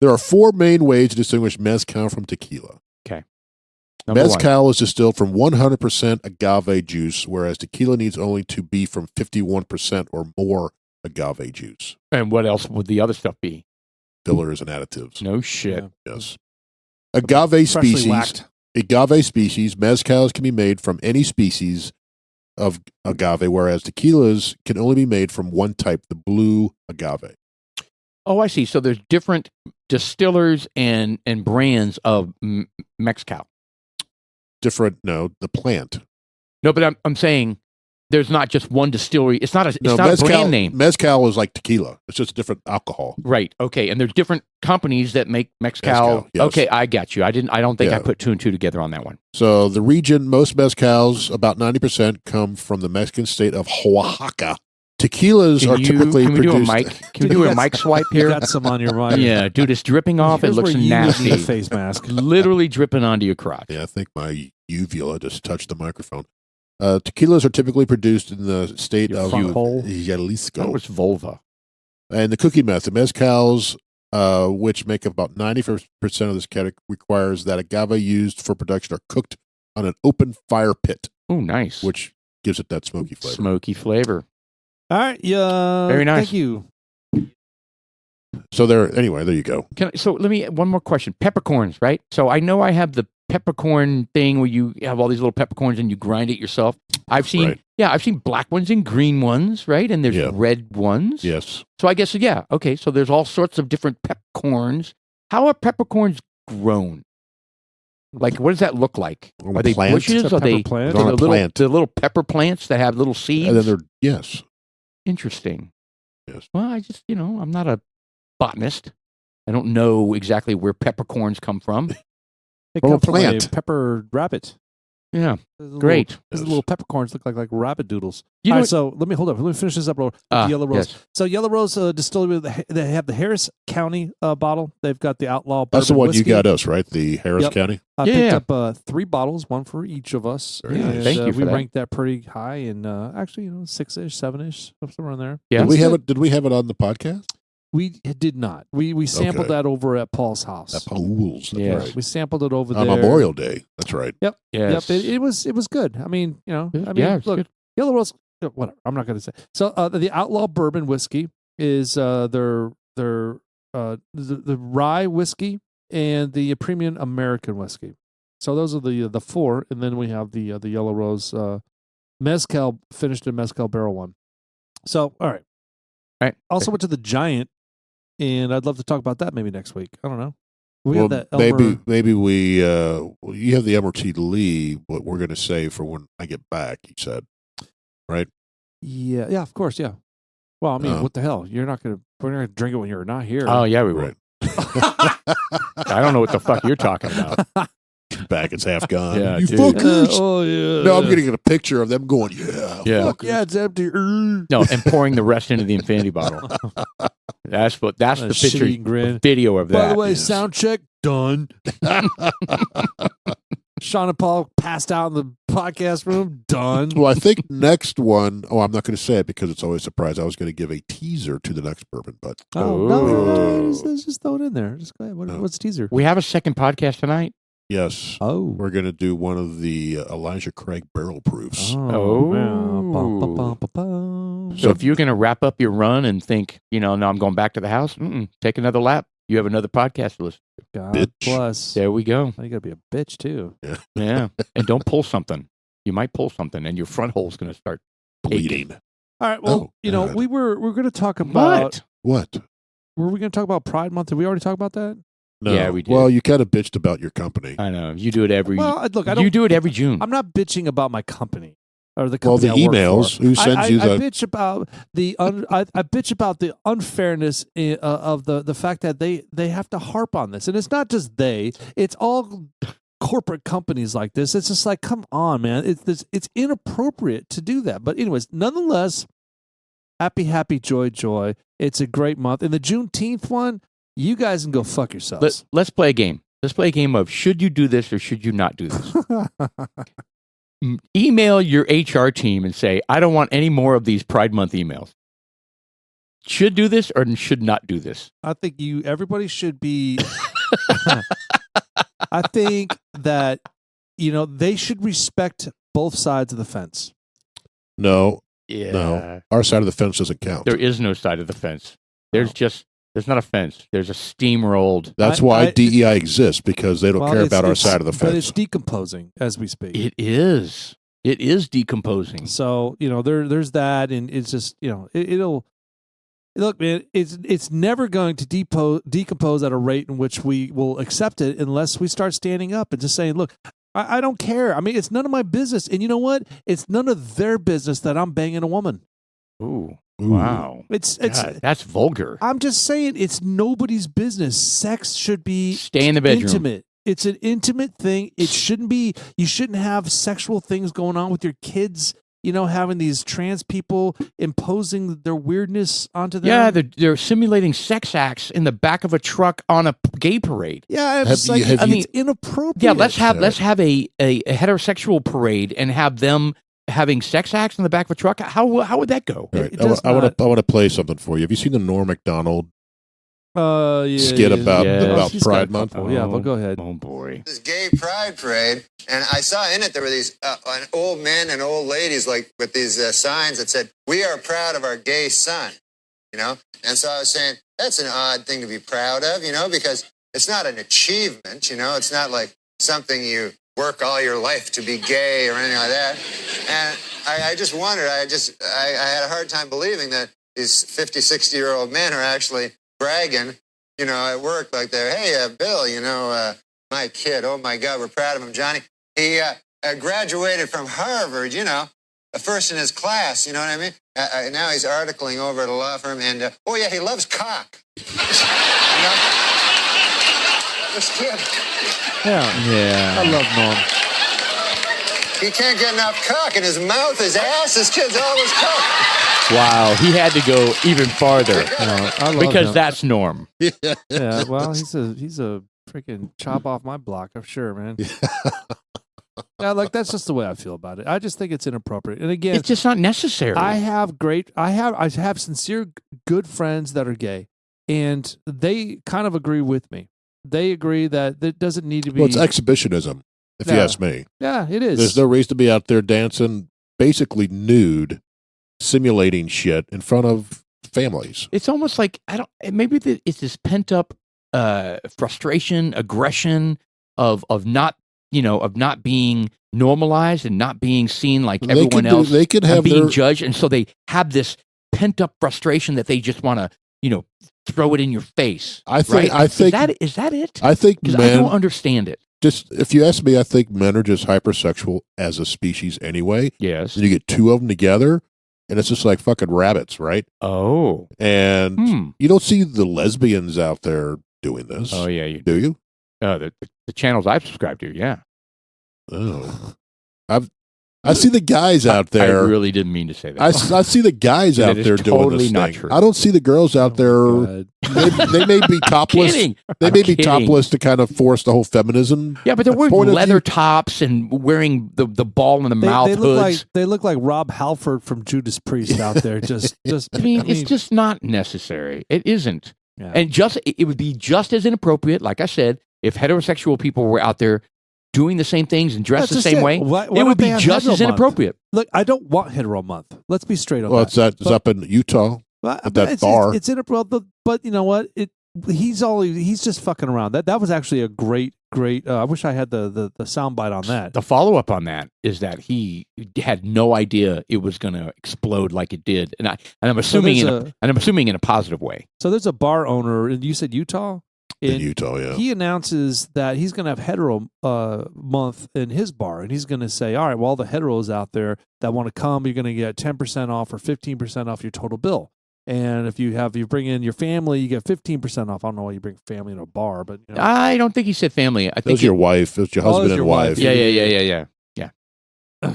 There are 4 main ways to distinguish mezcal from tequila. Number one. Mezcal is distilled from 100% agave juice, whereas tequila needs only to be from 51% or more agave juice. And what else would the other stuff be? Fillers and additives. No shit. Yeah. Yes. Agave Freshly species. whacked. Agave species. Mezcals can be made from any species of agave, whereas tequilas can only be made from one type, the blue agave. Oh, I see. So there's different distillers and brands of Mezcal. No, the plant. No, but I'm saying there's not just one distillery. It's not a Mezcal, brand name. Mezcal is like tequila. It's just different alcohol. Right. Okay. And there's different companies that make Mezcal. Yes. Okay, I got you. I don't think I Yeah. put two and two together on that one. So the region, most mezcals, about 90%, come from the Mexican state of Oaxaca. Tequilas are typically can we produced. Can we do a mic swipe You here? got some on your mind. Yeah, dude, it's dripping off. Here's It looks where you would nasty. need a face mask. Literally dripping onto your crotch. Yeah, I think my uvula just touched the microphone. Tequilas are typically produced in the state Your of front hole? That Jalisco. was vulva. And the cooking method, mezcals, which make up about 90% of this category, requires that agave used for production are cooked on an open fire pit, Oh, nice. which gives it that smoky flavor. Smoky flavor. All right. Yeah. Very nice. Thank you. So there you go. So let me one more question. Peppercorns, right? So I know I have the peppercorn thing where you have all these little peppercorns and you grind it yourself. I've seen black ones and green ones, right? And there's red ones. Yes. So I guess okay. So there's all sorts of different peppercorns. How are peppercorns grown? Like, what does that look like? On Are a they plant? bushes? It's a Are they pepper plant. It's on a plant. the little pepper plants that have little seeds? And then yes. Interesting. Yes. Well, I just, I'm not a botanist. I don't know exactly where peppercorns come from. They From a come from a plant. pepper rabbit. Yeah, Those great. little peppercorns look like rabbit doodles. You All know right, so let me hold up. Let me finish this up. With Yellow Rose. yes. So Yellow Rose Distillery, they have the Harris County bottle. They've got the Outlaw. That's the Bourbon one whiskey. you got us, right? The Harris Yep. County? I Yeah. picked up 3 bottles, one for each of us. Very nice. And, Thank you for we that. ranked that pretty high, and actually, 6-ish, 7-ish, somewhere in there. Yeah. Did we That's have good. it? Did we have it on the podcast? We did not. We sampled Okay. that over at Paul's house. At Pools. That's Yes. right. We sampled it over On there. Memorial Day. That's right. Yep. Yes. Yep. It was good. I mean, it's look, good. Yellow Rose. Whatever. I'm not going to say. So the Outlaw Bourbon whiskey is their the rye whiskey and the premium American whiskey. So those are the 4, and then we have the Yellow Rose mezcal finished in mezcal barrel one. So all right. Also went to the Giant, and I'd love to talk about that maybe next week. I don't know. We have that Elmer, maybe we you have the Elmer T. Lee, what we're going to say for when I get back. You said, right? Yeah, of course, yeah. Well, I mean, what the hell? We're not gonna drink it when you're not here. Oh, yeah, we will. Right. I don't know what the fuck you're talking about. Back, it's half gone. Yeah, you dude. fuckers. Oh yeah. No, I'm going to get a picture of them going, yeah. Yeah. Fuck yeah, it's empty. No, and pouring the rest into the infinity bottle. That's the picture Shitty grin. video of that. By the way, yes. sound check done. Sean and Paul passed out in the podcast room. Done. Well, I think next one, I'm not going to say it because it's always a surprise. I was going to give a teaser to the next bourbon, but No. Just throw it in there. Just go ahead. What's the teaser? We have a second podcast tonight. yes, Oh. we're going to do one of the Elijah Craig barrel proofs. Oh. yeah. Bum, bum, bum, bum, bum. So if you're going to wrap up your run and think, no, I'm going back to the house, take another lap. You have another podcast to listen to. God Bitch. bless. There we go. You got to be a bitch too. Yeah. And don't pull something. You might pull something and your front hole's going to start Bleeding. All right. Well, Oh, God. we were going to talk about. What? What? Were we going to talk about Pride Month? Did we already talk about that? No. Yeah, we did. Well, you kind of bitched about your company. I know. You do it every Well, look, I don't. You do it every June. I'm not bitching about my company or the Well, company. the I work emails. for. Who sends you I the? bitch about the I bitch about the unfairness of the fact that they have to harp on this, and it's not just they; it's all corporate companies like this. It's just like, come on, man! It's inappropriate to do that. But anyways, nonetheless, happy, joy. It's a great month, and the Juneteenth one, you guys can go fuck yourselves. Let's play a game. Let's play a game of should you do this or should you not do this? Email your HR team and say, I don't want any more of these Pride Month emails. Should do this or should not do this? I think everybody should be. I think that they should respect both sides of the fence. No, Yeah. no. Our side of the fence doesn't count. There is no side of the fence. There's not a fence. There's a steamrolled. That's why DEI exists, because they don't care about our side of the But it's fence. decomposing as we speak. It is. It is decomposing. So there's that, and it's just it'll look, man. It's never going to decompose at a rate in which we will accept it unless we start standing up and just saying, look, I don't care. I mean, it's none of my business, and you know what? It's none of their business that I'm banging a woman. Ooh. Wow. It's God, that's vulgar. I'm just saying it's nobody's business. Sex should be Stay in the bedroom. intimate. It's an intimate thing. It shouldn't be. You shouldn't have sexual things going on with your kids. Having these trans people imposing their weirdness onto them. Yeah, they're simulating sex acts in the back of a truck on a gay parade. Yeah, it's it's inappropriate. Yeah, let's have a heterosexual parade and have them having sex acts in the back of a truck. How would that go? Right. I want to play something for you. Have you seen the Norm Macdonald skit about Pride Month? Yeah, well, go ahead. Oh boy, this gay pride parade, and I saw in it there were these old men and old ladies with these signs that said, "We are proud of our gay son," And so I was saying that's an odd thing to be proud of, because it's not an achievement, it's not like something you work all your life to be gay or anything like that. And I just wondered, I had a hard time believing that these 50, 60-year-old men are actually bragging, at work like they're, hey, Bill, my kid, oh my God, we're proud of him, Johnny. He graduated from Harvard, first in his class, you know what I mean? Now he's articling over at a law firm, and, oh yeah, he loves cock. This kid. Yeah. I love Norm. He can't get enough cock in his mouth, his ass. This kid's always cock. Wow, he had to go even farther I love because him. that's Norm. Yeah, well, he's a freaking chop off my block, I'm sure, man. Yeah, that's just the way I feel about it. I just think it's inappropriate. And again, It's just not necessary. I have sincere good friends that are gay, and they kind of agree with me. They agree that it doesn't need to be. Well, it's exhibitionism, if you ask me. Yeah, it is. There's no reason to be out there dancing, basically nude, simulating shit in front of families. It's almost like maybe it's this pent up frustration, aggression of not being normalized and not being seen like everyone else. They could have being judged, and so they have this pent up frustration that they just want to throw it in your face. I think is that it? I think because men I don't understand it. Just if you ask me, I think men are just hypersexual as a species anyway. Yes. And you get two of them together, and it's just like fucking rabbits, right? Oh. And you don't see the lesbians out there doing this. Oh yeah, you do. You? The channels I've subscribed to, yeah. Oh, I see the guys out there. I really didn't mean to say that. I see the guys out there doing this thing. I don't see the girls out there. They may be topless. They may be topless to kind of force the whole feminism. Yeah, but they're wearing leather tops and wearing the ball in the mouth hoods. They look like Rob Halford from Judas Priest out there. I mean, it's just not necessary. It isn't. Yeah. And it would be just as inappropriate, like I said, if heterosexual people were out there doing the same things and dressed the same way. It would be just as inappropriate. Look, I don't want hetero month. Let's be straight on that. Well, it's up in Utah at that bar. It's inappropriate, but you know what? He's just fucking around. That was actually a great. I wish I had the soundbite on that. The follow up on that is that he had no idea it was going to explode like it did, and I'm assuming in a positive way. So there's a bar owner, and you said Utah. In Utah, yeah. He announces that he's going to have hetero month in his bar, and he's going to say, all right, well, all the heteros out there that want to come, you're going to get 10% off or 15% off your total bill. And if you bring in your family, you get 15% off. I don't know why you bring family in a bar, but I don't think he said family. I think it was your wife. It was your husband and wife. Yeah.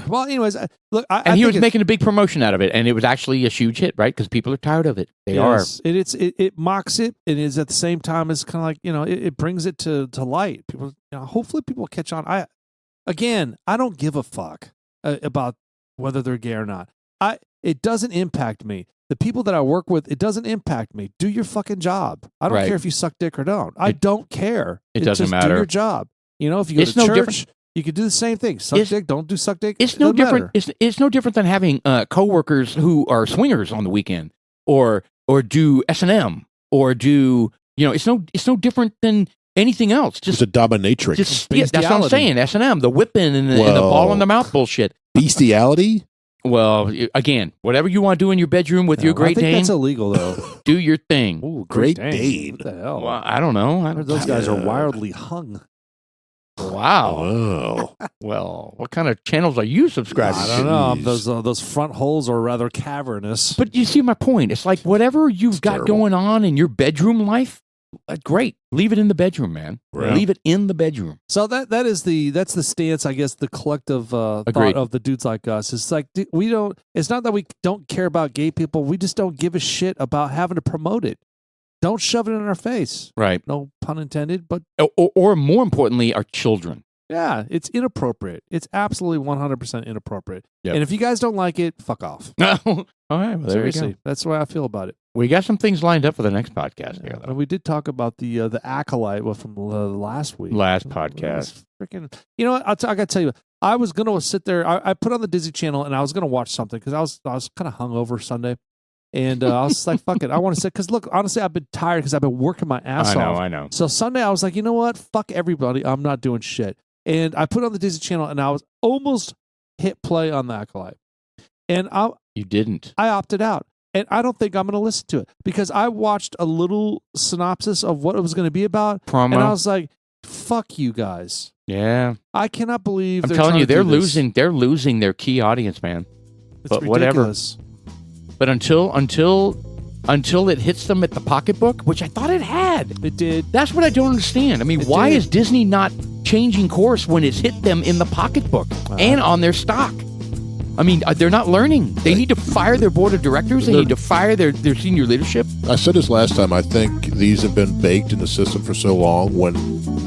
Well, anyways, look, he was making a big promotion out of it, and it was actually a huge hit, right? Because people are tired of it. They are. It mocks it, and is at the same time as kind of like it brings it to light. People, hopefully, people catch on. I don't give a fuck about whether they're gay or not. It doesn't impact me. The people that I work with, it doesn't impact me. Do your fucking job. I don't care if you suck dick or don't. I don't care. It doesn't just matter. Do your job. If you go to church. You could do the same thing. Suck dick, don't do suck dick. It's no different. It's no different than having coworkers who are swingers on the weekend, or do S&M, or do It's no different than anything else. It's a dominatrix. That's what I'm saying. S&M, the whipping and the ball in the mouth bullshit. Bestiality? Well, again, whatever you want to do in your bedroom with your I Great think Dane, that's illegal, though. do your thing. Ooh, Great Dane. Dane. What the hell? Well, I don't know. I heard those guys are wildly hung. Wow. Oh. Well, what kind of channels are you subscribing I to? don't know. Jeez. Those front holes are rather cavernous. But you see my point. It's like whatever you've got terrible. going on in your bedroom life, great. Leave it in the bedroom, man. Right. Leave it in the bedroom. So that's the stance, I guess, the collective thought Agreed. of the dudes like us. It's like we don't. It's not that we don't care about gay people. We just don't give a shit about having to promote it. Don't shove it in our face. Right. No pun intended. But Or more importantly, our children. yeah, it's inappropriate. It's absolutely 100% inappropriate. Yep. And if you guys don't like it, fuck off. All right. Well, there we Seriously, go. that's the way I feel about it. We got some things lined up for the next podcast here, though. And we did talk about the acolyte from last week. Last It podcast. was freaking. You know what? I got to tell you, I was gonna sit there. I put on the Disney Channel and I was gonna watch something because I was kind of hungover Sunday, and I was like, fuck it, I want to sit because look, honestly, I've been tired because I've been working my ass off. I know. So Sunday, I was like, you know what? Fuck everybody. I'm not doing shit. And I put on the Disney Channel and I was almost hit play on the acolyte, and You didn't. I opted out. And I don't think I'm going to listen to it because I watched a little synopsis of what it was going to be about. Promo. And I was like, fuck you guys. Yeah. I cannot believe I'm they're telling trying you, to they're do this. losing. They're losing their key audience, man. It's but whatever. ridiculous. But until it hits them at the pocketbook, which I thought it had. It did. That's what I don't understand. I mean, It why did. is Disney not changing course when it's hit them in the pocketbook and on their stock? I mean, they're not learning. They need to fire their board of directors. They need to fire their senior leadership. I said this last time. I think these have been baked in the system for so long. When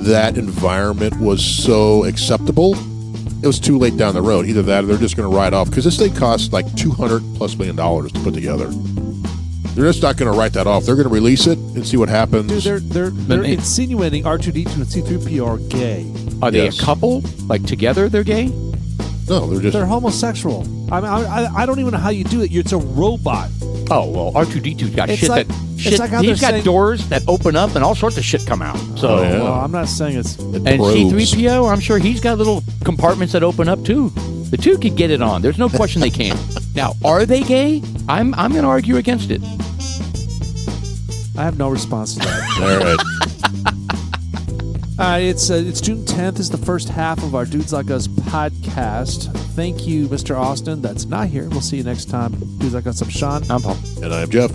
that environment was so acceptable, it was too late down the road. Either that or they're just going to write off. Because this thing costs like $200+ million to put together. They're just not going to write that off. They're going to release it and see what happens. Dude, they're insinuating R2-D2 and C-3PO are gay. Are they Yes. a couple? Like together they're gay? No, they're just... They're homosexual. I mean, I don't even know how you do it. It's a robot. Oh, well, R2-D2's got It's shit like- that... it's Shit, like how he's they're got saying- doors that open up and all sorts of shit come out. So, Oh, yeah. Well, I'm not saying it's... it and probes. C-3PO, I'm sure he's got little compartments that open up too. The two could get it on. There's no question they can. Now, are they gay? I'm going to argue against it. I have no response to that. All right. It's June 10th. Is the first half of our Dudes Like Us podcast. Thank you, Mr. Austin. That's not here. We'll see you next time. Dudes Like Us. I'm Sean. I'm Paul. And I am Jeff.